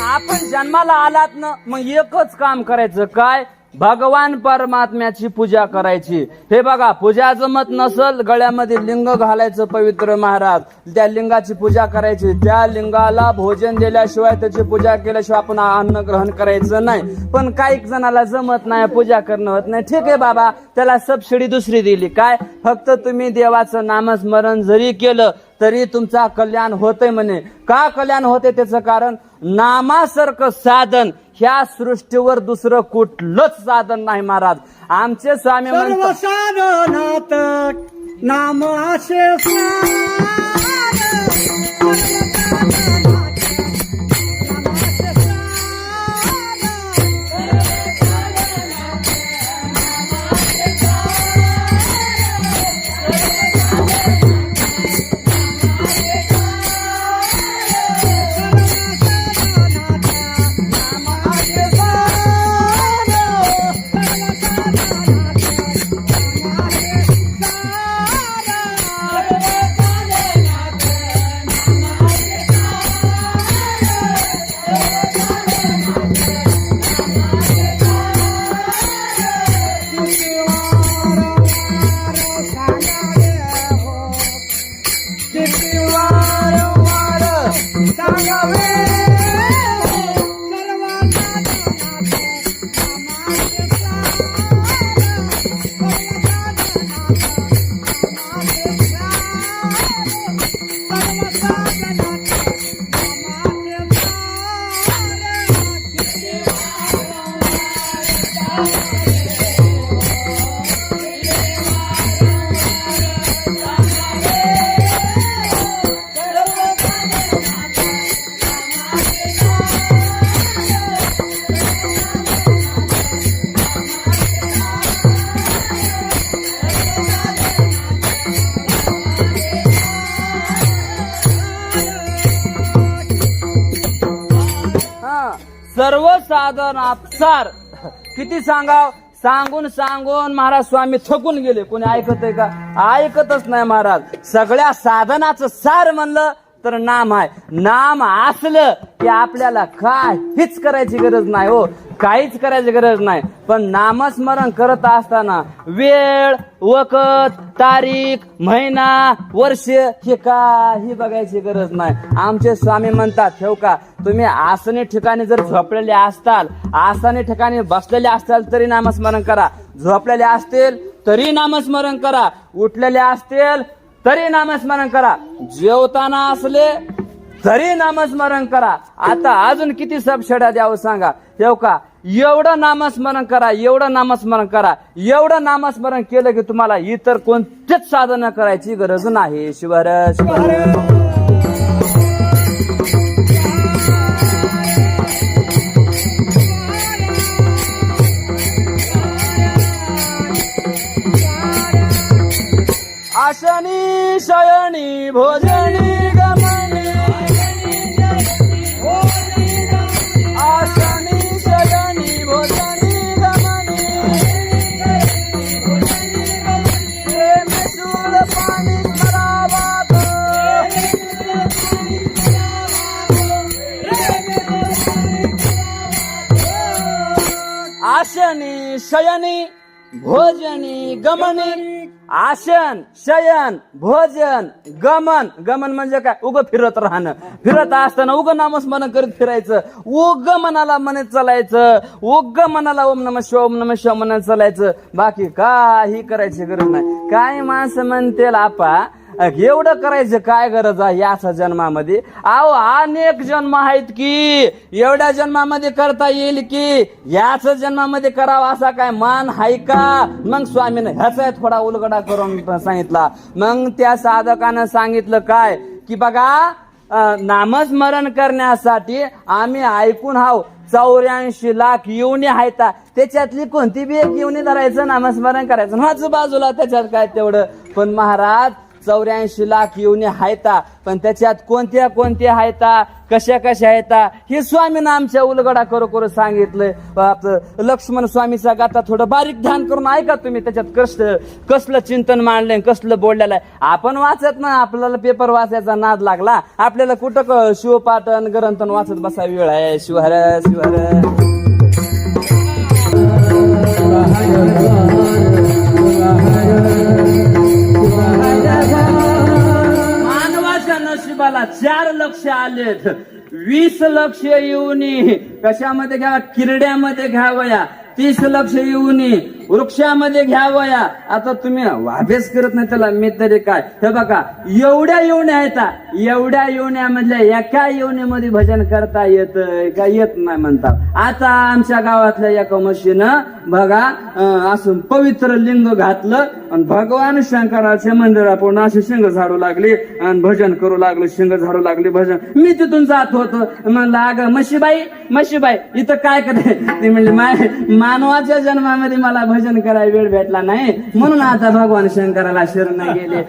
आपण जन्माला आलात ना, मग एकच काम करायचं. काय, भगवान परमात्म्याची पूजा करायची. हे बघा, पूजा जमत नसल, गळ्यामध्ये लिंग घालायचं पवित्र महाराज, त्या लिंगाची पूजा करायची. त्या लिंगाला भोजन दिल्याशिवाय, त्याची पूजा केल्याशिवाय आपण अन्न ग्रहण करायचं नाही. पण काही जणाला जमत नाही, पूजा करणं होत नाही. ठीक आहे बाबा, त्याला सबसिडी दुसरी दिली. काय, फक्त तुम्ही देवाचं नामस्मरण जरी केलं तरी तुमचा कल्याण होतंय म्हणे. का कल्याण होते त्याचं कारण, नामासारखं साधन ह्या सृष्टीवर दुसरं कुठलंच साधन नाही महाराज. आमचे स्वामी म्हणतात, साधनात नाम असे सर्व साधन आपसार. किती सांगाव, सांगून सांगून महाराज स्वामी थकून गेले. कोणी ऐकत आहे का? ऐकतच नाही महाराज. सगळ्या साधनाचं सार म्हणलं तर नाम आहे. नाम असलं की आपल्याला काहीच करायची गरज नाही हो, काहीच करायची गरज नाही. पण नामस्मरण करत असताना वेळ, वखत, तारीख, महिना, वर्ष हे काही बघायची गरज नाही. आमचे स्वामी म्हणतात, ठेव का, तुम्ही आसनी ठिकाणी जर झोपलेले असताल, आसनी ठिकाणी बसलेले असताल तरी नामस्मरण करा, झोपलेले असतील तरी नामस्मरण करा, उठलेले असतील तरी नामस्मरण करा, जेवताना असले तरी नामस्मरण करा. आता अजून किती सबछडा द्यावं सांगा. ठेव का, एवढं नामस्मरण करा, एवढं नामस्मरण करा. एवढं नामस्मरण केलं की तुम्हाला इतर कोणतेच साधन करायची गरज नाही. शिवर शिवर. आसनी शयनी भोजनी गमनी, आसनी शयनी भोजनी गमनी, प्रेम सूर पाणी स्मरावात, आसनी शयनी भोजनी गमनी. आसन, शयन, भोजन, गमन. गमन म्हणजे काय? उग फिरत राहणं. फिरत असताना उग नामस्मरण करीत फिरायचं, उग मनाला म्हणत चालायचं, उग मनाला ओम नमः शिवाय ओम नमः शिवाय म्हणत चालायचं. बाकी काही करायची गरज नाही. काय माणसं म्हणतील, आपा एवढं करायचं काय गरज आहे याच जन्मामध्ये? अहो अनेक जन्म आहेत की, एवढ्या जन्मामध्ये करता येईल की? याच जन्मामध्ये करावा असा काय मान आहे का? मग स्वामीने ह्याचा थोडा उलगडा करून सांगितला. मग त्या साधकानं सांगितलं काय की बघा, नामस्मरण करण्यासाठी आम्ही ऐकून हाव 84 लाख योनी आहेत, त्याच्यातली कोणती बी एक योनी धरायचं, नामस्मरण करायचं, माझं बाजूला, त्याच्यात काय तेवढं. पण महाराज 84 लाख योनी आहेत, पण त्याच्यात कोणत्या कोणत्या आहेत, कशा कशा आहेत, हे स्वामीनं आमच्या उलगडा करू करू सांगितलंय. लक्ष्मण स्वामीचा गाथा थोडं बारीक ध्यान करून ऐका तुम्ही. त्याच्यात कसलं चिंतन मांडलंय, कसलं बोललेलं आहे. आपण वाचत ना, आपल्याला पेपर वाचायचा नाद लागला, आपल्याला कुठं शिवपाठन ग्रंथन वाचत बसा वेळ आहे. शिवहर शिवहर. मानवाच्या नशिबाला 4 लक्ष आलेत. 20 लक्ष येऊनी कशामध्ये घ्यावा? किरड्यामध्ये घ्यावया. 30 लक्ष येऊनी वृक्षामध्ये घ्यावया. आता तुम्ही अभ्यास करत नाही त्याला, मी तरी काय. हे बघा, एवढ्या योन्या आहेत, एवढ्या योन्यामधल्या एका योनीमध्ये भजन करता येत का? येत नाही म्हणतात. आता आमच्या गावातल्या एका म्हशीनं बघा असं पवित्र लिंग घातलं आणि भगवान शंकराच्या मंदिरापुढे अशी शिंग झाडू लागली आणि भजन करू लागले, शिंग झाडू लागली भजन. मी तिथून जात होतो, म्हणलं अगं म्हशीबाई, म्हशीबाई इथं काय करे? ती म्हणली मानवाच्या जन्मामध्ये मला भजन करायला वेळ भेटला नाही, म्हणून आता भगवान शंकराला शरण गेले.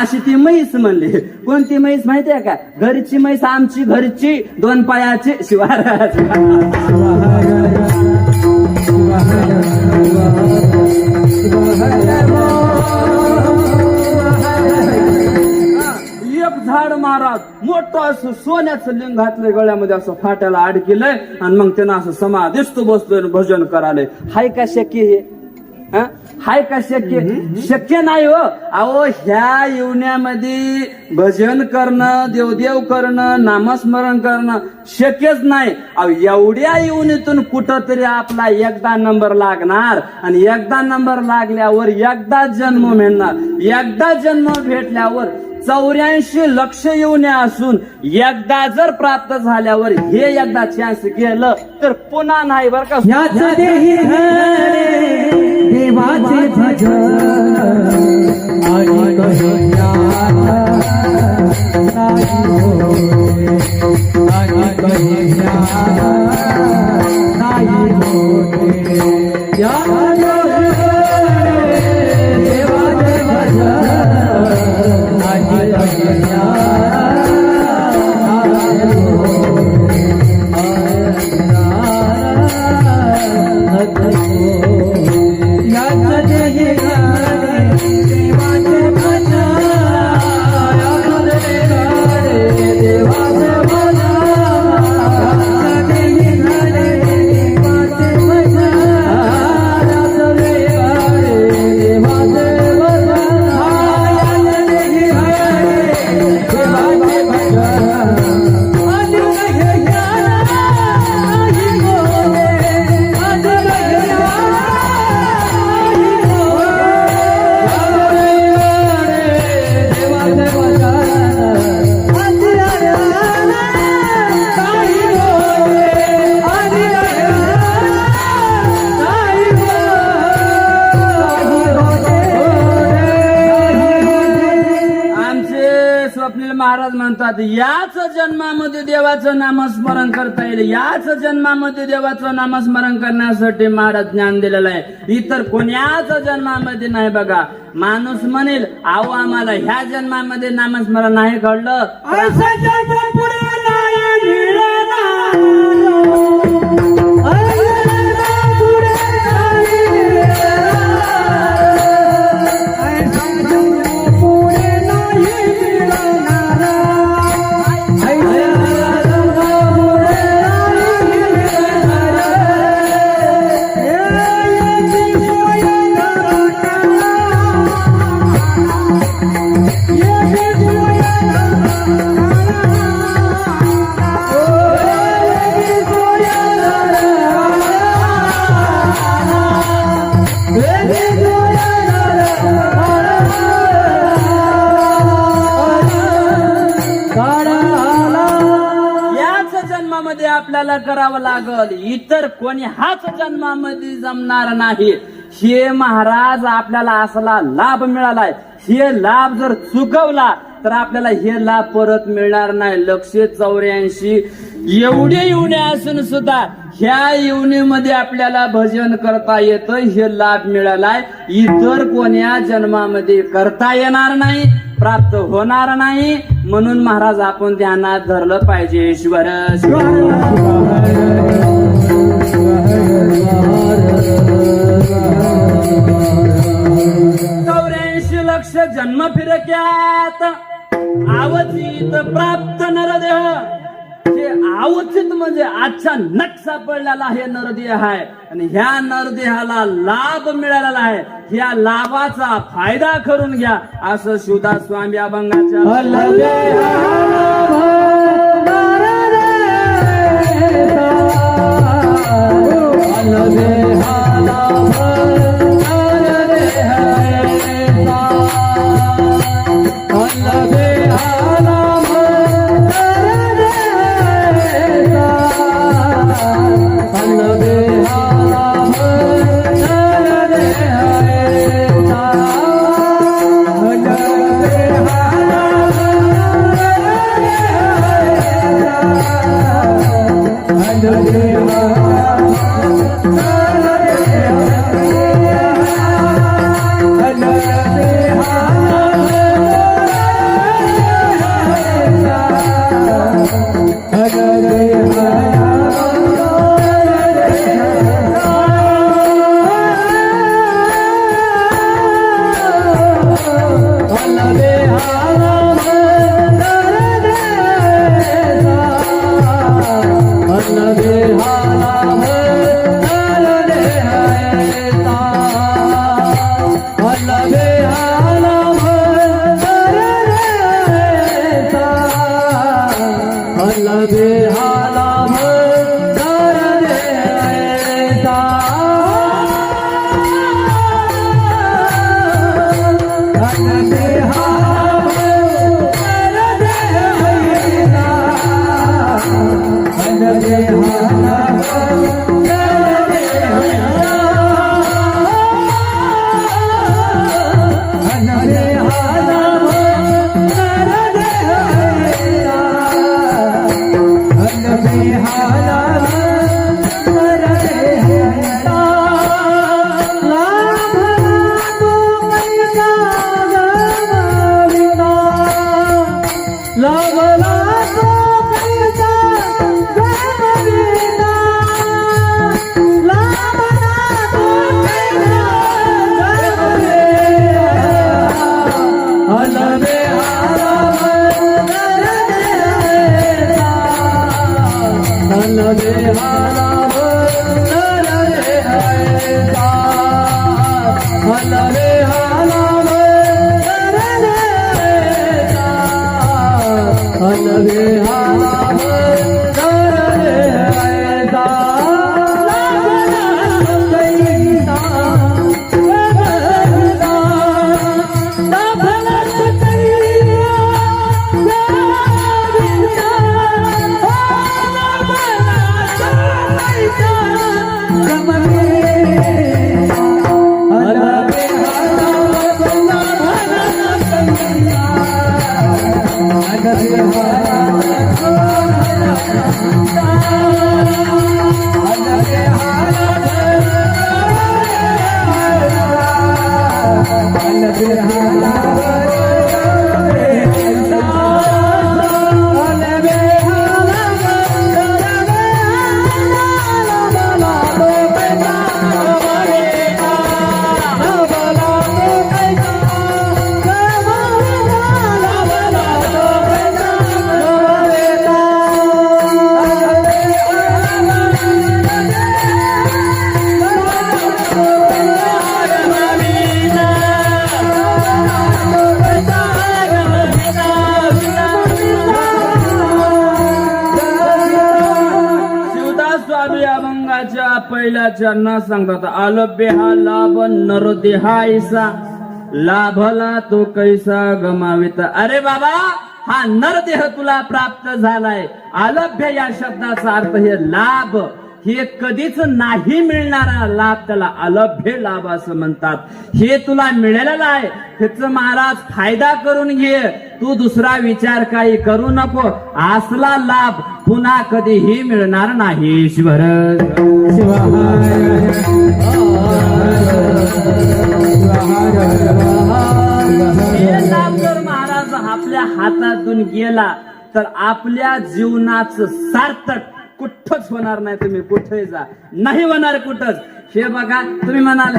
अशी ती म्हैस म्हणली. कोणती म्हैस माहितीये का? घरची म्हैस, आमची घरची 2 पायाची. शिवाराज एक झाड महाराज मोठं असं सोन्याचं लिंग घातलंय, गळ्यामध्ये असं फाट्याला अडकिलंय आणि मग त्यानं असं समाधिस्थ बसतोय, भजन करायलंय. हाय का शक्य हे? हाय का शक्य? शक्य नाही हो. अहो ह्या येवण्यामध्ये भजन करणं, देवदेव करणं, नामस्मरण करणं शक्यच नाही. अहो एवढ्या येवणीतून कुठंतरी आपला एकदा नंबर लागणार आणि एकदा नंबर लागल्यावर एकदा जन्म मिळणार. एकदा जन्म भेटल्यावर 84 लक्ष येऊन्या असून एकदा जर प्राप्त झाल्यावर हे एकदा चान्स गेलं तर पुन्हा नाही बरं का. देवाचे भजन महाराज म्हणतात याच जन्मामध्ये देवाचं नामस्मरण करता येईल. याच जन्मामध्ये देवाचं नामस्मरण करण्यासाठी महाराज ज्ञान दिलेलं आहे. इतर कोण्याच जन्मामध्ये नाही. बघा माणूस म्हणेल अहो आम्हाला ह्या जन्मामध्ये नामस्मरण नाही घडलं. ऐसा जन्म पुढे नाही मिळणार. आपल्याला करावं लागल. इतर कोणी हाच जन्मामध्ये जमणार नाही. हे महाराज आपल्याला असला लाभ मिळालाय. हे लाभ जर चुकवला तर आपल्याला हे लाभ परत मिळणार नाही. 184 एवढे येवणे असून सुद्धा ह्या येवणीमध्ये आपल्याला भजन करता येतं. हे लाभ मिळालाय. इतर कोण्या जन्मामध्ये करता येणार नाही, प्राप्त होणार नाही. म्हणून महाराज आपण ध्यानात धरलं पाहिजे. ईश्वर 84 लक्ष जन्म फिरक्यात आवचित प्राप्त नरदेह. हे आवचित म्हणजे अचानक सापडलेला हे नरदेह आहे आणि ह्या नरदेहाला लाभ मिळालेला आहे. ह्या लाभाचा फायदा करून घ्या असं शिवदास स्वामी अभंगाच्या शिवदास स्वामी अभंगाच्या पहिल्या चरणात सांगतात आलभ्य हा लाभ नरदेहायसा लाभला तो कैसा गमाविता. अरे बाबा हा नरदेह तुला प्राप्त झालाय. आलभ्य या शब्दाचा अर्थ हे लाभ, हे कधीच नाही मिळणारा लाभ त्याला अलभ्य लाभ असं म्हणतात. हे तुला मिळालेलं आहे, ह्याचा महाराज फायदा करून घे. तू दुसरा विचार काही करू नको. असला लाभ पुन्हा कधीही मिळणार नाही. ईश्वर हे लाभ जर महाराज आपल्या हातातून गेला तर आपल्या जीवनाचं सार्थक कुठंच होणार नाही. तुम्ही कुठे जा नाही होणार कुठंच. हे बघा तुम्ही म्हणाल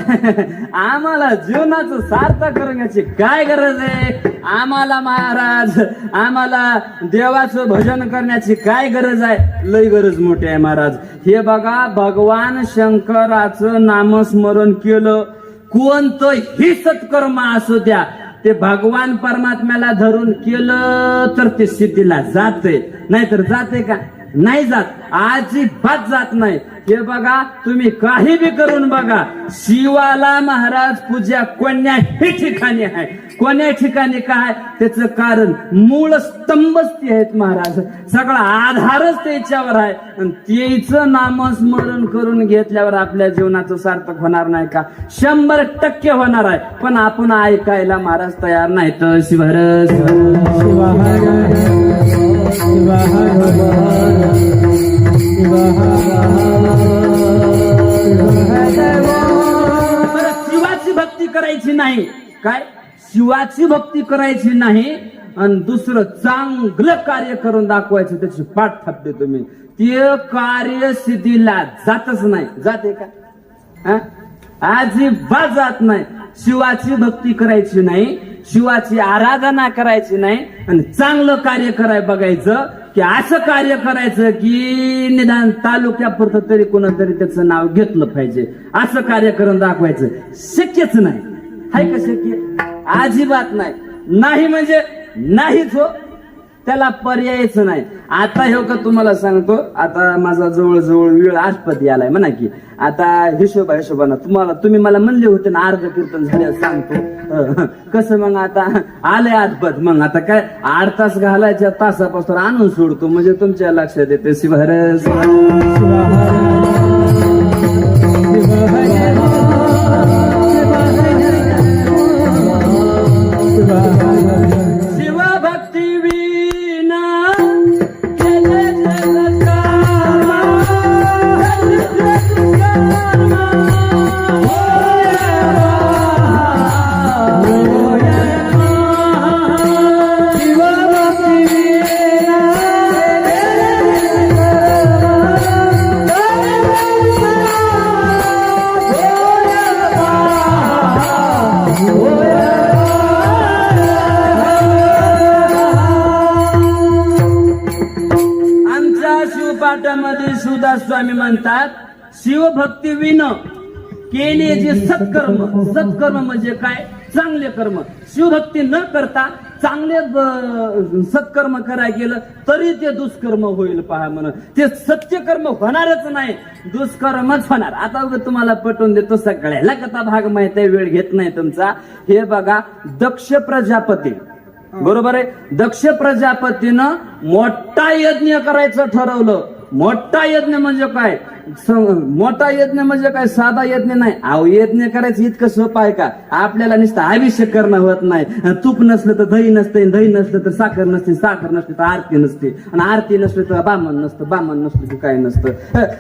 आम्हाला जीवनाचं सार्थक करून घ्यायची काय गरज आहे. आम्हाला महाराज आम्हाला देवाचं भजन करण्याची काय गरज आहे. लई गरज मोठी आहे महाराज. हे बघा भगवान शंकराचं नामस्मरण केलं कोणतंही सत्कर्म असू द्या ते भगवान परमात्म्याला धरून केलं तर ते सिद्धीला जाते. नाहीतर जाते का. नाही जात. अजिबात जात नाही. हे बघा तुम्ही काही बी करून बघा. शिवाला महाराज पूजा कोण्याही ठिकाणी आहे. कोण्या ठिकाणी काय त्याचं कारण मूळ स्तंभच ते आहेत महाराज. सगळा आधारच त्याच्यावर आहे. आणि तेच नामस्मरण करून घेतल्यावर आपल्या जीवनाचं सार्थक होणार नाही का. 100% होणार आहे. पण आपण ऐकायला महाराज तयार नाही. तर शिवहर शिवाची भक्ती करायची नाही. काय शिवाची भक्ती करायची नाही आणि दुसरं चांगलं कार्य करून दाखवायचं त्याची पाठ थापते तुम्ही. ते कार्य सिद्धीला जातच नाही. जाते का. अजिबात जात नाही. शिवाची भक्ती करायची नाही, शिवाची आराधना करायची नाही आणि चांगलं कार्य कराय बघायचं की असं कार्य करायचं की निदान तालुक्यापुरतं तरी कोणतरी त्याचं नाव घेतलं पाहिजे. असं कार्य करून दाखवायचं शक्यच नाही. हाय का शक्य. अजिबात नाही. नाही म्हणजे नाहीच हो. त्याला पर्यायच नाही. आता हे का तुम्हाला सांगतो. आता माझा जवळजवळ वेळ आठपती आलाय म्हणा की. आता हिशोबानं तुम्ही मला म्हणले होते ना अर्ध कीर्तन झाले सांगतो. कसं मग आता आलंय आठपत. मग आता काय 8 तास घालायच्या तासापासून आणून सोडतो म्हणजे तुमच्या लक्षात येते. शिवहर शिवभक्ती विना पाठामध्ये शिवदास स्वामी म्हणतात शिवभक्ती विन केले जे सत्कर्म म्हणजे काय चांगले कर्म. शिवभक्ती न करता चांगले सत्कर्म करायला गेलं तरी ते दुष्कर्म होईल. पहा म्हणून ते सत्यकर्म होणारच नाही, दुष्कर्मच होणार. आता तुम्हाला पटवून देतो. सगळ्याला कथा भाग माहिती आहे, वेळ घेत नाही तुमचा. हे बघा दक्ष प्रजापती बरोबर आहे. दक्ष प्रजापतीनं मोठा यज्ञ करायचं ठरवलं. मोठा यज्ञ म्हणजे काय मोठा यज्ञ म्हणजे काय साधा यज्ञ नाही. अहो यज्ञ करायचं इतकं सोपं आहे का? आपल्याला नुसतं अभिषेक करणं होत नाही. तूप नसलं तर दही नसते, दही नसलं तर साखर नसते, साखर नसते तर आरती नसते, आणि आरती नसली तर बामण नसतं, बामण नसलं तर काही नसतं.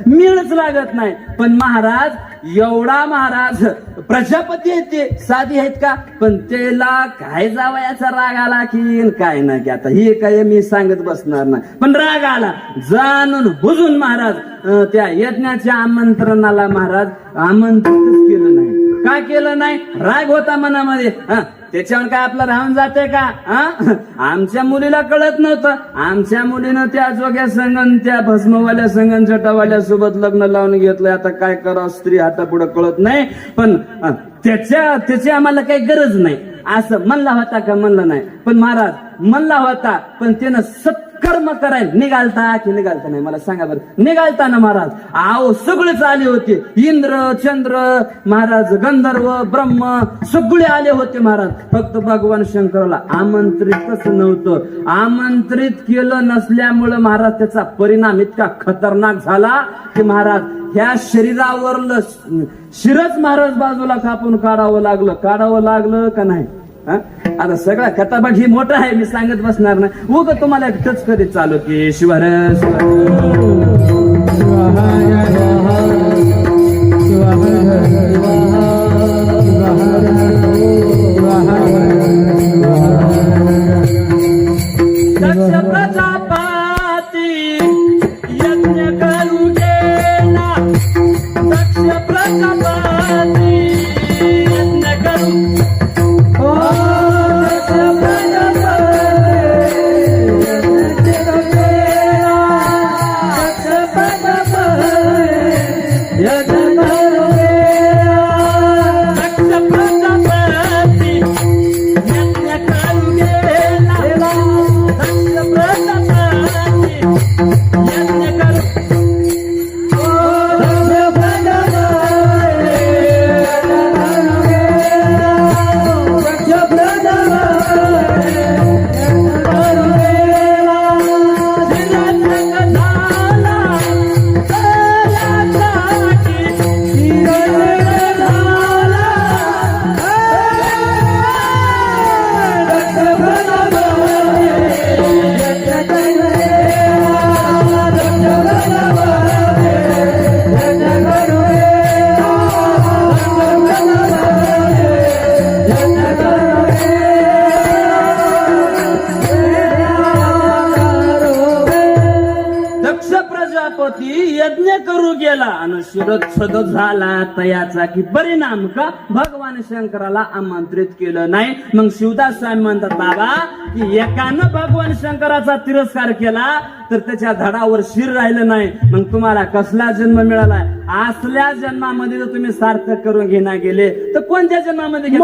मिळच लागत नाही. पण महाराज एवढा महाराज प्रजापती आहेत, ते साधी आहेत का? पण त्याला काय जावयाचा राग आला की काय नाही की आता हे काय मी सांगत बसणार नाही. पण राग आला जाणून बुजून महाराज त्या यज्ञाच्या आमंत्रणाला महाराज आमंत्रितच केलं नाही. का केलं नाही? राग होता मनामध्ये. त्याच्यावर काय आपलं राहून जाते का? आमच्या मुलीला कळत नव्हतं. आमच्या मुलीनं त्या जोग्या संगन, त्या भस्मवाल्या संगन, जटावाल्या सोबत लग्न लावून घेतलंय. आता काय करावं, स्त्री हातापुढं कळत नाही. पण त्याची आम्हाला काही गरज नाही असं म्हणला होता का? म्हणलं नाही. पण महाराज म्हणला होता, पण त्यानं सत्कर्म करायला निघालता की निघालता नाही मला सांगा बरं. निघालता ना महाराज. आहो सगळेच आले होते. इंद्र, चंद्र, महाराज गंधर्व, ब्रह्म सगळे आले होते महाराज. फक्त भगवान शंकराला आमंत्रितच नव्हतं. आमंत्रित केलं नसल्यामुळं महाराज त्याचा परिणाम इतका खतरनाक झाला की महाराज ह्या शरीरावरलं शिरच महाराज बाजूला कापून काढावं लागलं का नाही? आता सगळा कथाबाट ही मोठा आहे, मी सांगत बसणार नाही. उग तुम्हाला टच करीत चालू की शिवार प्रजापती यज्ञ करू गेला. दक्ष प्रजापती यज्ञ करू यज्ञ करू गेला आणि शिरच्छेद झाला. तयाचा की परिणाम का? भगवान शंकराला आमंत्रित केलं नाही. मग शिवदास स्वामी म्हणतात बाबा की एकानं भगवान शंकराचा तिरस्कार केला तर त्याच्या धडावर शिर राहिलं नाही. मग तुम्हाला कसला जन्म मिळालाय? असल्या जन्मामध्ये जर तुम्ही सार्थक करून घेणार गेले तर कोणत्या जन्मामध्ये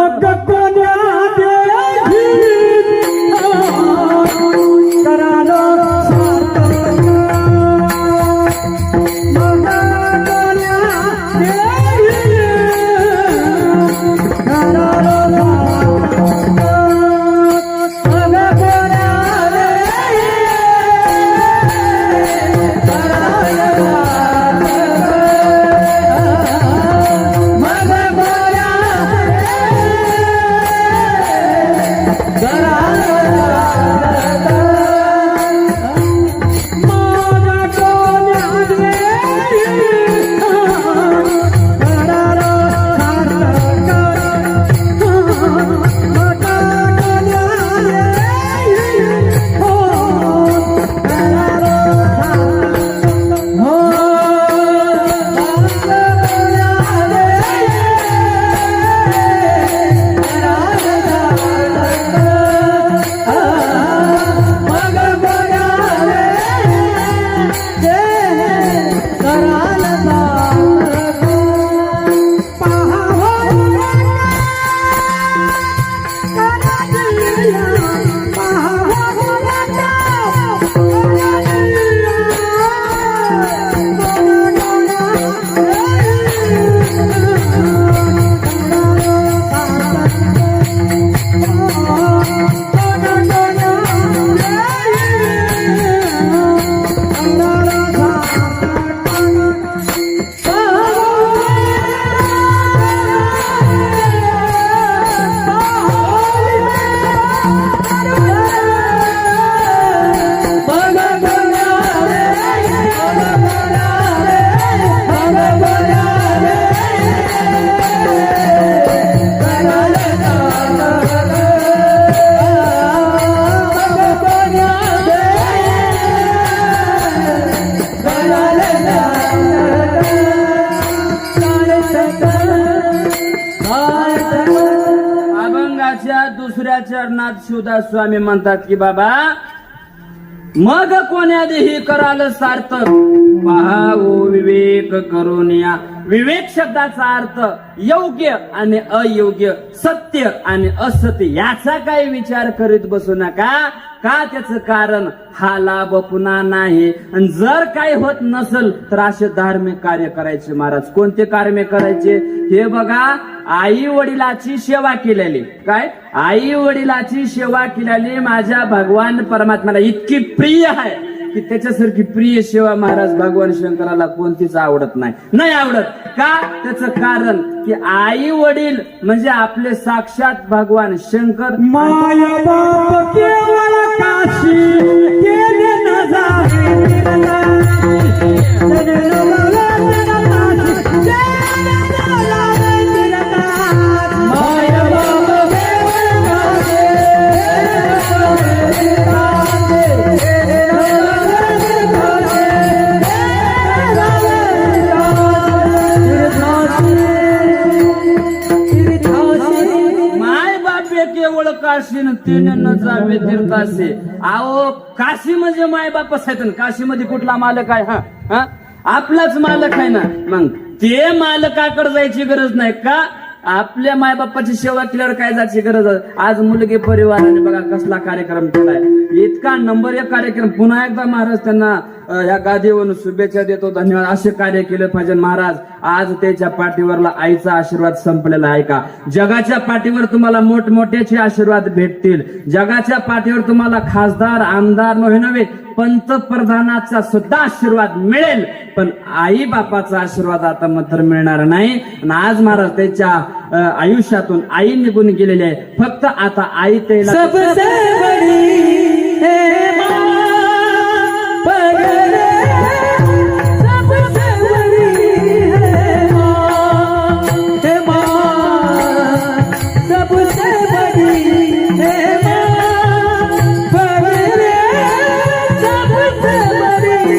दुसऱ्या चरणात शिवदास स्वामी म्हणतात की बाबा मग कोण्या देही कराल सार्थक पहावो विवेक करून या. विवेक शब्दाचा अर्थ योग्य आणि अयोग्य, सत्य आणि असत्य याचा काही विचार करीत बसू नका. का त्याचं कारण हा लाभ पुन्हा नाही. आणि जर काही होत नसेल तर असे धार्मिक कार्य करायचे. महाराज कोणते कार्य करायचे हे बघा. आई वडिलाची सेवा केलेली, काय आई वडिलाची सेवा केलेली माझ्या भगवान परमात्म्याला इतकी प्रिय आहे की त्याच्यासारखी प्रिय सेवा महाराज भगवान शंकराला कोणतीच आवडत नाही आवडत. का त्याचं कारण की आई वडील म्हणजे आपले साक्षात भगवान शंकर. माया बाप केवळ काशी केले न जावे माया बाप माय बापे केवळ काशी न तिने न जावे तीर्थासे. अहो काशी म्हणजे माय बापच आहेत ना. काशीमध्ये कुठला मालक आहे? हा आपलाच मालक आहे ना. मग ते मालकाकडे जायची गरज नाही का? आपल्या मायबापाची सेवा केल्यावर काय जायची गरज? आज मुलगी परिवाराने बघा कसला कार्यक्रम केलाय, इतका नंबर 1 कार्यक्रम. पुन्हा एकदा महाराज त्यांना या गादीवरून शुभेच्छा देतो, धन्यवाद. असे कार्य केले पाहिजे महाराज. आज त्याच्या पाठीवरला आईचा आशीर्वाद संपलेला आहे का? जगाच्या पाठीवर तुम्हाला मोठमोठ्याचे आशीर्वाद भेटतील. जगाच्या पाठीवर तुम्हाला खासदार आमदार नव्हे पंतप्रधानाचा सुद्धा आशीर्वाद मिळेल, पण आई बापाचा आशीर्वाद आता मात्र मिळणार नाही. आणि आज महाराज त्याच्या आयुष्यातून आई निघून गेलेली आहे. फक्त आता आई त्याला सबसे बड़ी है माँ पगले सबसे बड़ी है माँ सबसे बड़ी है माँ पगले सबसे बड़ी है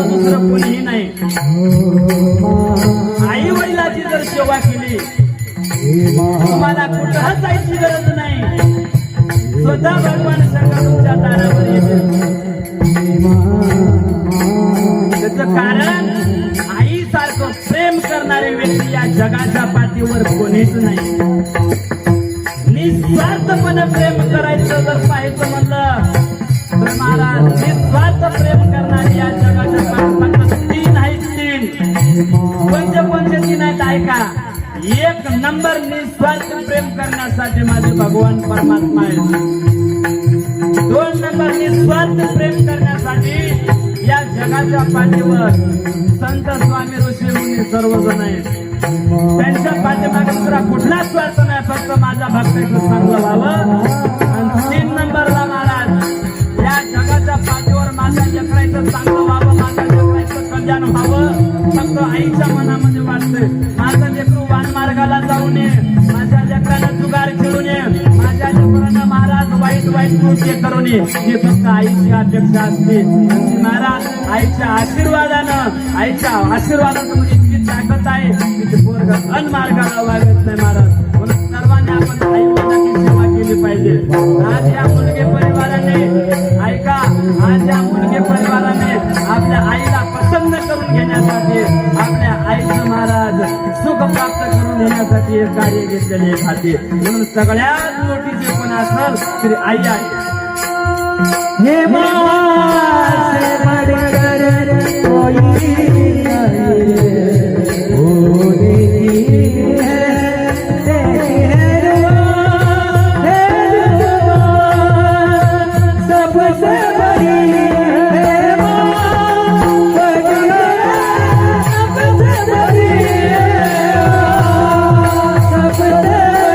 दुसरं कोणीही नाही. आई वडिलाची जर सेवा केली तुम्हाला कुठं जायची गरज नाही. स्वतः भगवान शंकर तुमच्या दारावर येते. त्याचं कारण आई सारखं प्रेम करणारी व्यक्ती या जगाच्या पाठीवर कोणीच नाही. निस्वार्थपणे प्रेम करायचं जर पाहायचं म्हणलं तर महाराज निस्वार्थ प्रेम करणारी या जगाच्या पाठीवर 3 आहेत. 3 कोणते 3 आहेत ऐका. 1 नंबर निस्वार्थ प्रेम करण्यासाठी माझे भगवान परमात्मा आहे. 2 नंबर निस्वार्थ प्रेम करण्यासाठी या जगाच्या पाठीवर संत स्वामी ऋषी मुनी सर्वजण आहेत. त्यांच्या पाठीमागे दुसरा कुठलाच स्वार्थ नाही, फक्त माझ्या भक्ताचं चांगलं व्हावं. आणि 3 नंबरला महाराज, या जगाच्या पाठीवर माझ्या लेकराचं चांगलं व्हावं, माझ्या लेकराचं कल्याण व्हावं. फक्त आईच्या मनामध्ये वाटतंय माझं लेकरू वानमार्गाला जाऊ नये, माझ्या लेकरानं जुगार खेळू नये, माझ्या लेकरानं महाराज वाईट कृत्य करू नये. ही फक्त आईची अपेक्षा असते. महाराज आईच्या आशीर्वादाचं म्हणजे इतकी ताकद आहे की ते पोरगं अनमार्गाला वागत नाही महाराज. म्हणून सर्वांनी आपण आई वडिलांची सेवा केली पाहिजे. आज या मुलगी परिवाराने ऐका, आज या मुलगी परिवाराने आपल्या आईला पसंत करून घेण्यासाठी, आपल्या आईचं महाराज सुख प्राप्त करून घेण्यासाठी हे कार्य घेतलेले खाते. म्हणून सगळ्यात मोठी जे पण असेल तरी आई आहे. हे माँ से बढ़कर कोई नहीं होती है, तेरी है रुआ, सबसे बड़ी है माँ, सबसे बड़ी है माँ, सबसे बड़ी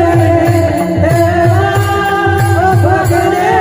है माँ, भगने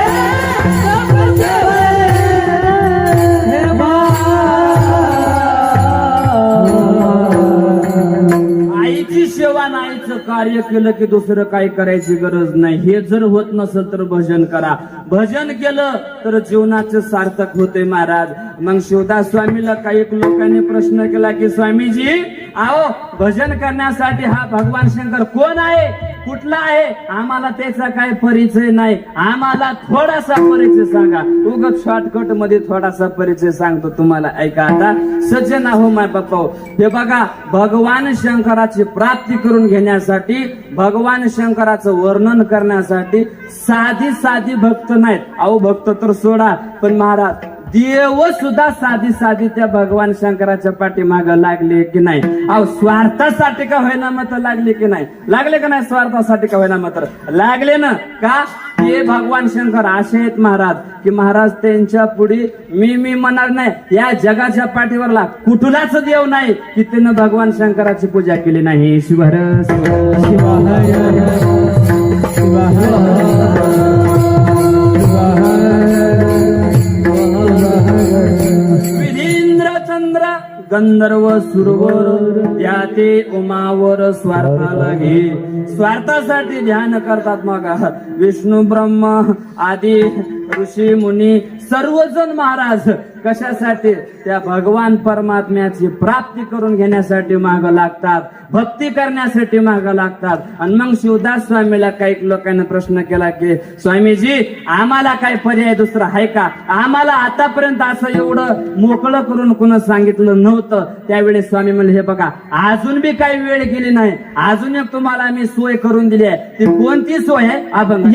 आईची सेवा आणि आईचं कार्य केलं की दुसरं काही करायची गरज नाही. हे जर होत नसेल तर भजन करा. भजन केलं तर जीवनाचं सार्थक होते महाराज. मग शिवदास स्वामीला काही लोकांनी प्रश्न केला की स्वामीजी, आओ भजन करण्यासाठी हा भगवान शंकर कोण आहे, कुठला आहे, आम्हाला त्याचा काही परिचय नाही, आम्हाला थोडासा परिचय सांगा. उगाच शॉर्टकट मध्ये थोडासा परिचय सांगतो तुम्हाला. ऐका आता, सज्जन हो माय बाप्पा, हे बघा, भगवान शंकराची प्राप्ती करून घेण्यासाठी, भगवान शंकराचं वर्णन करण्यासाठी साधी भक्त नाहीत. अहो भक्त तर सोडा, पण महाराज देव सुद्धा साधी त्या भगवान शंकराच्या पाठीमाग लागले की नाही. अहो स्वार्थासाठी का होईना मात्र लागले की नाही, लागले का नाही, स्वार्थासाठी का होईना मात्र लागले ना. का ते भगवान शंकर असे आहेत महाराज की महाराज त्यांच्या पुढे मी म्हणणार नाही, या जगाच्या पाठीवरला कुठलाच देव नाही की त्यानं भगवान शंकराची पूजा केली नाही. शिवहर विधींद्र चंद्र गंधर्व सुरवर त्या ते उमावर स्वार्थाला घे. स्वार्थासाठी ध्यान करतात. मग विष्णू ब्रह्म आदी ऋषी मुनी सर्वजण महाराज कशासाठी, त्या भगवान परमात्म्याची प्राप्ती करून घेण्यासाठी माग लागतात, भक्ती करण्यासाठी माग लागतात. आणि मग शिवदास स्वामीला काही लोकांनी प्रश्न केला की स्वामीजी, आम्हाला काय पर्याय दुसरा आहे का, आम्हाला आतापर्यंत असं एवढं मोकळं करून कुणा सांगितलं नव्हतं. त्यावेळेस स्वामी म्हणले, हे बघा, अजून बी काही वेळ गेली नाही, अजून एक तुम्हाला आम्ही सोय करून दिली आहे. ती कोणती सोय आहे, आपण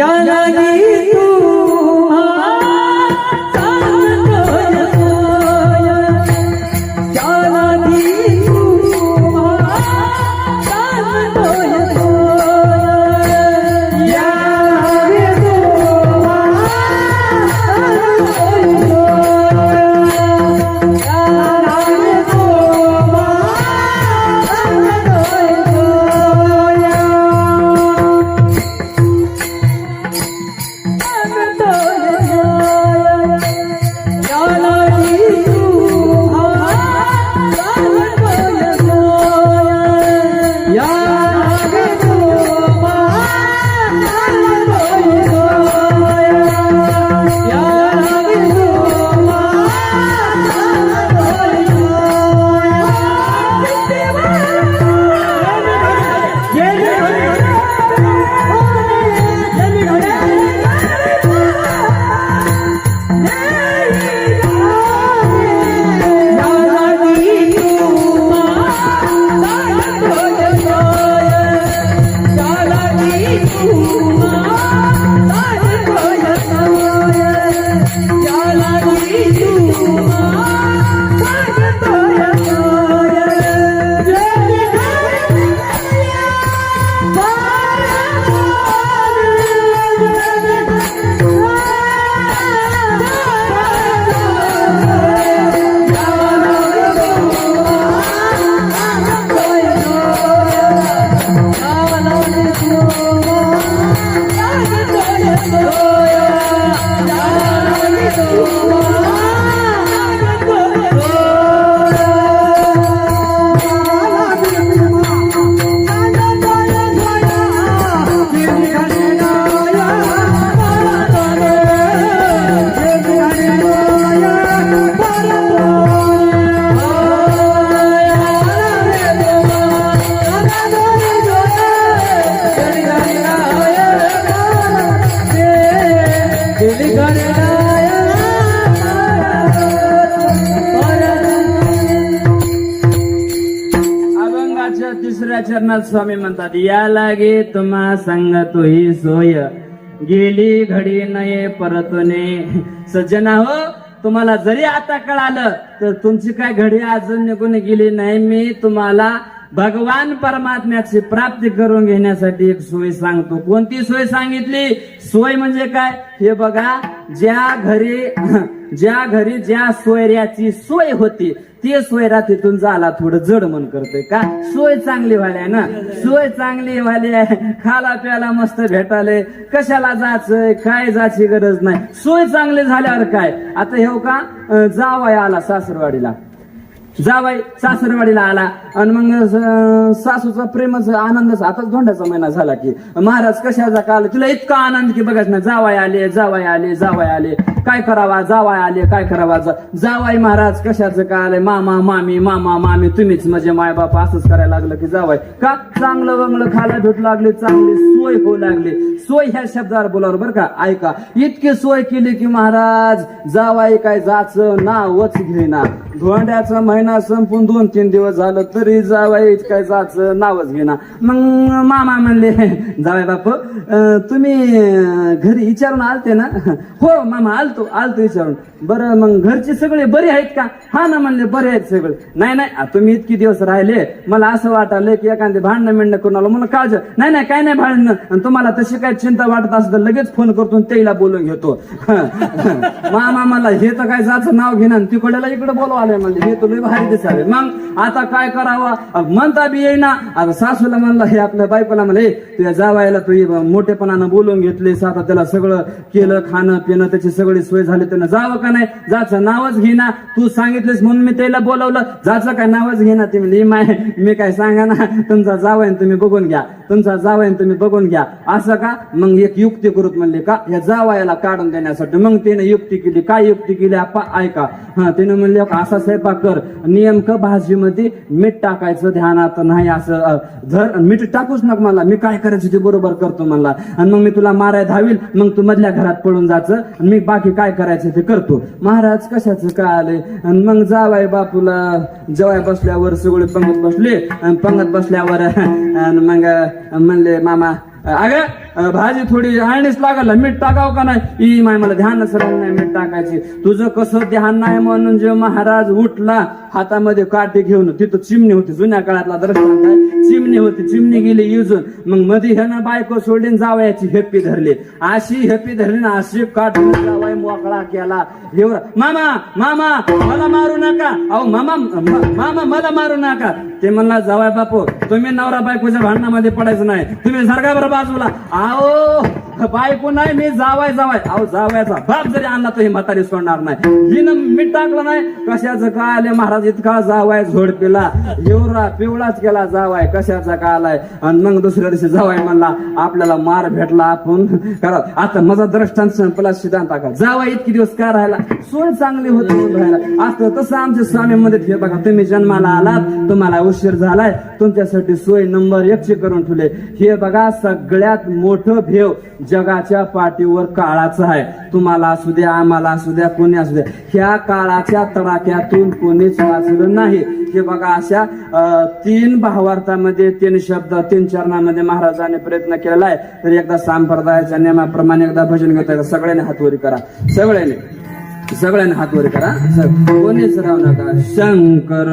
दुसऱ्या चरणात स्वामी म्हणतात, या लागे तुम्हा सांगतो ही सोय, गेली घडी नये परतने. सज्जना हो, तुम्हाला जरी आता कळालं तर तुमची काय घडी अजून निघून गेली नाही. मी तुम्हाला भगवान परमात्म्याची प्राप्ती करून घेण्यासाठी एक सोय सांगतो. कोणती सोय सांगितली? सोय म्हणजे काय हे बघा, ज्या घरी ज्या सोयऱ्याची सोय होती ते सोयरा तिथून झाला थोडं जड मन करतोय का. सोय चांगली व्हायला ना, सोय चांगली व्हायली आहे, खाला प्याला मस्त भेटाले, कशाला जायचंय, काय जायची गरज नाही. सोय चांगली झाल्यावर काय, आता हे का जावाय आला सासरवाडीला, जावाई सासरवाडीला आला आणि मग सासूचा प्रेमाचा आनंद, आता धोंड्याचा महिना झाला की महाराज कशाचा काल, तुला इतका आनंद की बघाच ना, जावाई आले जावाई आले जावाई आले, काय करावा, जावाई आले काय करावा, जावाई महाराज कशाचं काल, मामा मामी तुम्हीच म्हणजे माय बापा असंच करायला लागलं की जावाई का, चांगलं वंगलं खायला भेटू लागले, चांगली सोय होऊ लागली. सोय ह्या शब्दावर बोलावर बरं का, ऐका, इतकी सोय केली की महाराज जावाई काय जायचं नावच घेना. धोंड्याचा महिना संपून 2-3 दिवस झालं तरी जावाई काय जायचं नावच घेना. मग मामा म्हणले, जावाई बाप तुम्ही घरी विचारून आलते ना? हो मामा आलतो विचारून. बरं मग घरची सगळे बरे आहेत का? हा ना म्हणले बरे आहेत सगळे. नाही तुम्ही इतकी दिवस राहिले, मला असं वाटलं की एखादे भांडणं मिळणं करून आलो, मला काळजी नाही काय नाही भांडणं, तुम्हाला तशी काय चिंता वाटत असं तर लगेच फोन करतो त्याला बोलून घेतो. मामा मला हे तर काय जायचं नाव घेणार, तिकडल्याला इकडे बोलवा आले म्हणले, हे तुला भारी दिसाले. मग आता काय करावं म्हणता बी येईना. आता सासूला म्हणलं, हे आपल्या बायकोला म्हणले, तुझ्या जावायला तू मोठेपणानं बोलून घेतलेस, आता त्याला सगळं केलं, खाणं पिणं त्याची सगळी सोय झाली, त्यानं जावं का नाही, जायचं नावच घेना. तू सांगितलेस म्हणून मी त्याला बोलवलं, जायचं काय नावच घेना. ते म्हणले मी काय सांगा ना, तुमचा जावं तुम्ही बघून घ्या, तुमचा जावं तुम्ही बघून घ्या. असं का? मग एक युक्ती करूत म्हणले का, या जावयाला काढून देण्यासाठी. मग त्याने युक्ती केली. काय युक्ती केली आपा ऐका. त्यानं म्हणले असा स्वयंपाक कर, नेमकं भाजीमध्ये मीठ टाकायचं ध्यानात नाही, असं धर, मीठ टाकूच नका मला, मी काय करायचं ते बरोबर करतो म्हणला. आणि मग मी तुला माराय धावील, मग तू मधल्या घरात पळून जायचं आणि मी बाकी काय करायचं ते करतो. महाराज कशाचं काय आलंय. आणि मग जावाय बापूला जेवाय बसल्यावर सगळे पंगत बसले, आणि पंगत बसल्यावर मग म्हणले, मामा अगं भाजी थोडी आणीच लागल, मीठ टाकावं का नाही. माय मला ध्यानच राहिलं नाही मीठ टाकायची. तुझं कसं ध्यान नाही म्हणून जे महाराज उठला हातामध्ये काठी घेऊन, तिथं चिमणी होती, जुन्या काळातला दृष्टांत आहे, चिमणी होती, चिमणी गेली युजून. मग मध्ये ह्यानं बायको सोडली, जावयाची हेपी धरली, अशी हेपी धरली ना, अशी काठी जावाय मोकळा केला. एवढा मामा मला मारू नका, अहो मामा मला मारू नका. ते म्हणला, जावाय बापू तुम्ही नवरा बायकोच्या भांडणामध्ये पडायचं नाही, तुम्ही सरका बरं बाजूला. अहो बायको नाही, मी जावाय. अहो जावायचा बाप जरी आणला तर ही म्हातारी सोडणार नाही. हिनं मीठ टाकलं नाही, कशाचं काय आले महाराज, इतका जावाय झोडपेला, एवढा पिवळाच केला जावाय, कशाचा काय आलाय. आणि मग दुसऱ्या दिवशी जावाय म्हणला, आपल्याला मार भेटला, आपण करा आता. माझा दृष्टांत संपला, सिद्धांत टाका. जावाय इतकी दिवस काय राहिला, सोय चांगली होती राहायला. असतं तसं आमच्या स्वामी मध्ये हे बघा, तुम्ही जन्माला आलात, तुम्हाला उशीर झालाय, तुमच्यासाठी सोय नंबर 1 करून ठेवले. हे बघा, सगळ्यात मोठं भेव जगाच्या पाठीवर काळाचं आहे. तुम्हाला असू द्या, आम्हाला असू द्या, कोणी असू द्या, ह्या काळाच्या तडाख्यातून कोणीच वाचलं नाही. हे बघा, अशा 3 भावार्थामध्ये 3 शब्द 3 चरणामध्ये महाराजांनी प्रयत्न केलेला आहे. तर एकदा संप्रदायाच्या नियमाप्रमाणे एकदा भजन घेता, सगळ्यांनी हातवरी करा, सगळ्यांनी हातवरी करा, कोणीच राहू नका. शंकर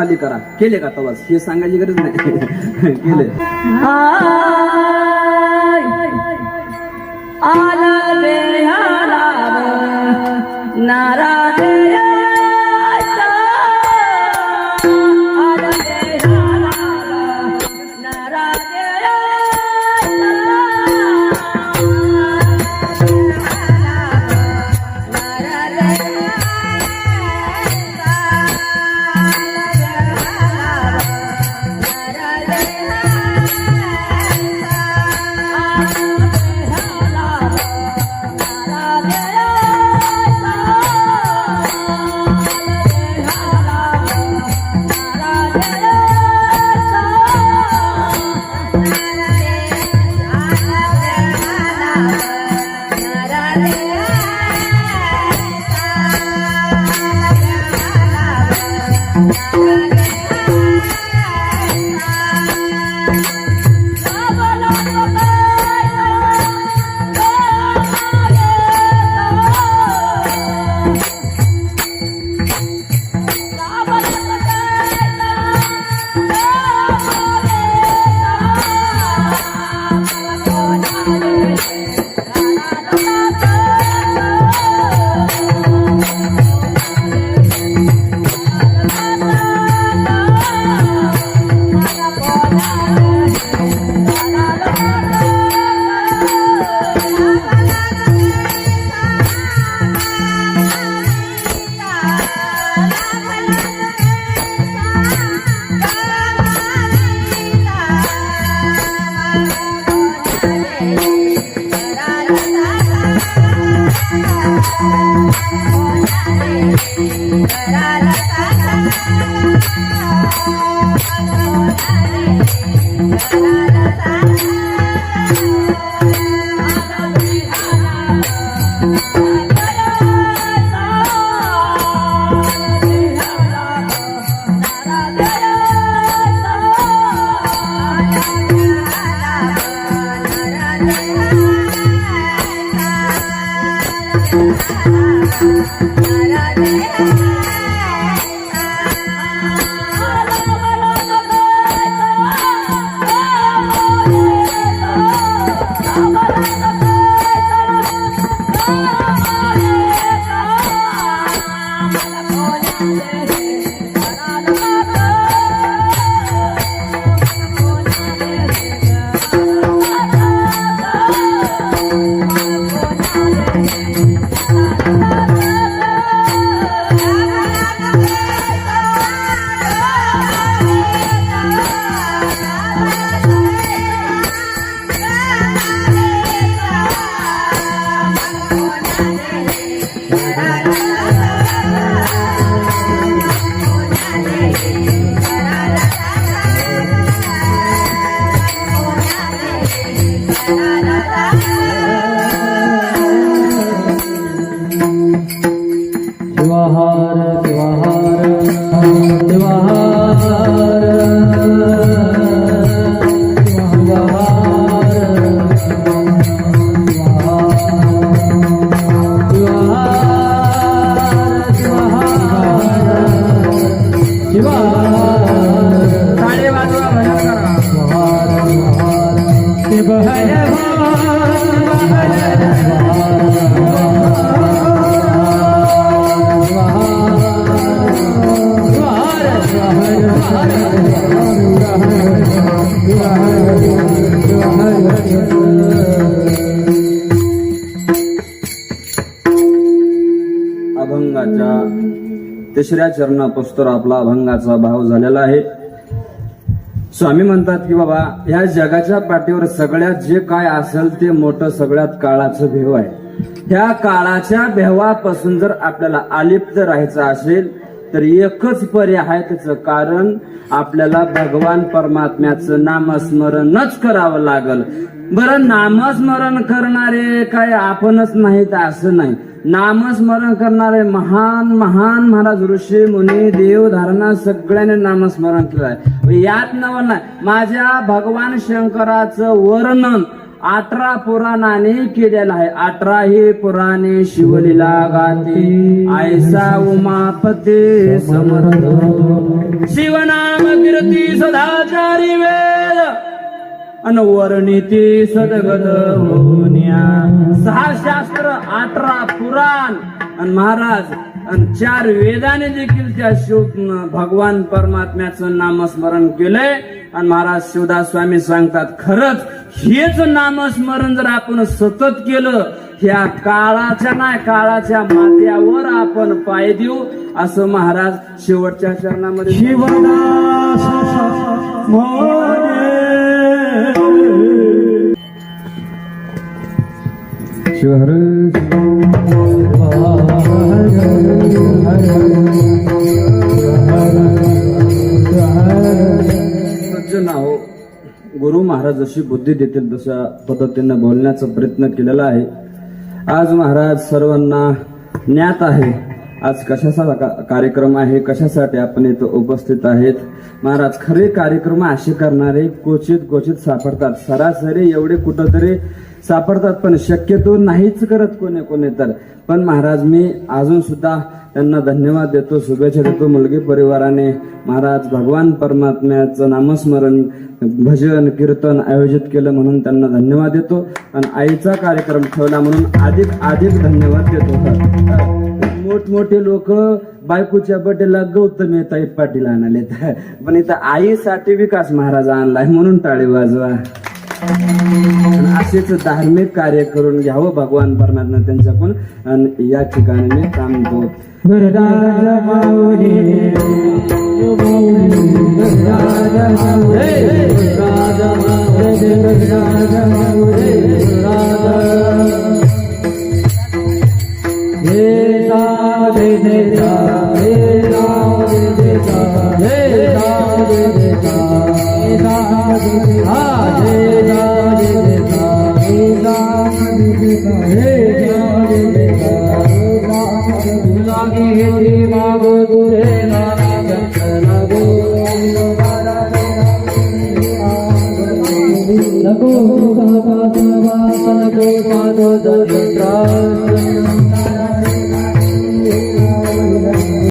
आधी करा. केले का तवाच हे सांगायची गरज नाही. केले. आला बेहाला नारायण अभंगाच्या तिसऱ्या चरणापासून आपला अभंगाचा भाव झालेला आहे. स्वामी म्हणतात की बाबा ह्या जगाच्या पाठीवर सगळ्यात जे काय असेल ते मोठं सगळ्यात काळाचं भेव आहे. ह्या काळाच्या भेवापासून जर आपल्याला अलिप्त राहायचं असेल तर एकच पर्याय आहे त्याचं कारण आपल्याला भगवान परमात्म्याचं नामस्मरणच करावं लागल. बरं नामस्मरण करणारे काय आपणच नाहीत असं नाही. नामस्मरण करणारे महान महान महाराज ऋषी मुनी देव धारणा सगळ्यांनी नामस्मरण केलं आहे. यात नवल नाही माझ्या भगवान शंकराचं वर्णन 18 पुराणाने केलेला आहे. 18 हे पुराणे शिवलीला गाते ऐसा उमापते समर्थ. शिवनाम कीर्ती सदाचारी वेद अनवर्णिती सदगत होण्या. 6 शास्त्र 18 पुराण आणि महाराज आणि 4 वेदाने देखील त्या शिव भगवान परमात्म्याचं नामस्मरण केलंय. आणि महाराज शिवदास स्वामी सांगतात खरंच हेच नामस्मरण जर आपण सतत केलं ह्या काळाच्या नाही काळाच्या माथ्यावर आपण पाय देऊ असं महाराज शेवटच्या चरणामध्ये शिवदास शिवहर सज्जन हो, गुरु महाराज जशी बुद्धी देतील तशा पद्धतीनं बोलण्याचा प्रयत्न केलेला आहे. आज महाराज सर्वांना ज्ञात आहे आज कशाचा कार्यक्रम आहे, कशासाठी आपण इथं उपस्थित आहेत. महाराज खरे कार्यक्रम असे करणारे क्वचित सापडतात. सरासरी एवढे कुठंतरी सापडतात पण शक्यतो नाहीच करत कोणी तर. पण महाराज मी अजून सुद्धा त्यांना धन्यवाद देतो, शुभेच्छा देतो. मुलगी परिवाराने महाराज भगवान परमात्म्याचं नामस्मरण भजन कीर्तन आयोजित केलं म्हणून त्यांना धन्यवाद देतो. आणि आईचा कार्यक्रम ठेवला म्हणून अधिक धन्यवाद देतो. मोठमोठे लोक बायकोच्या बड्डेला गौतमी ताई पाटील आणाले पण इथं आईसाठी विकास महाराज आणलाय म्हणून टाळी वाजवा. असेच धार्मिक कार्य करून घ्यावं भगवान परमात्मा त्यांच्याकडून. आणि या ठिकाणी मी थांबतो. राजा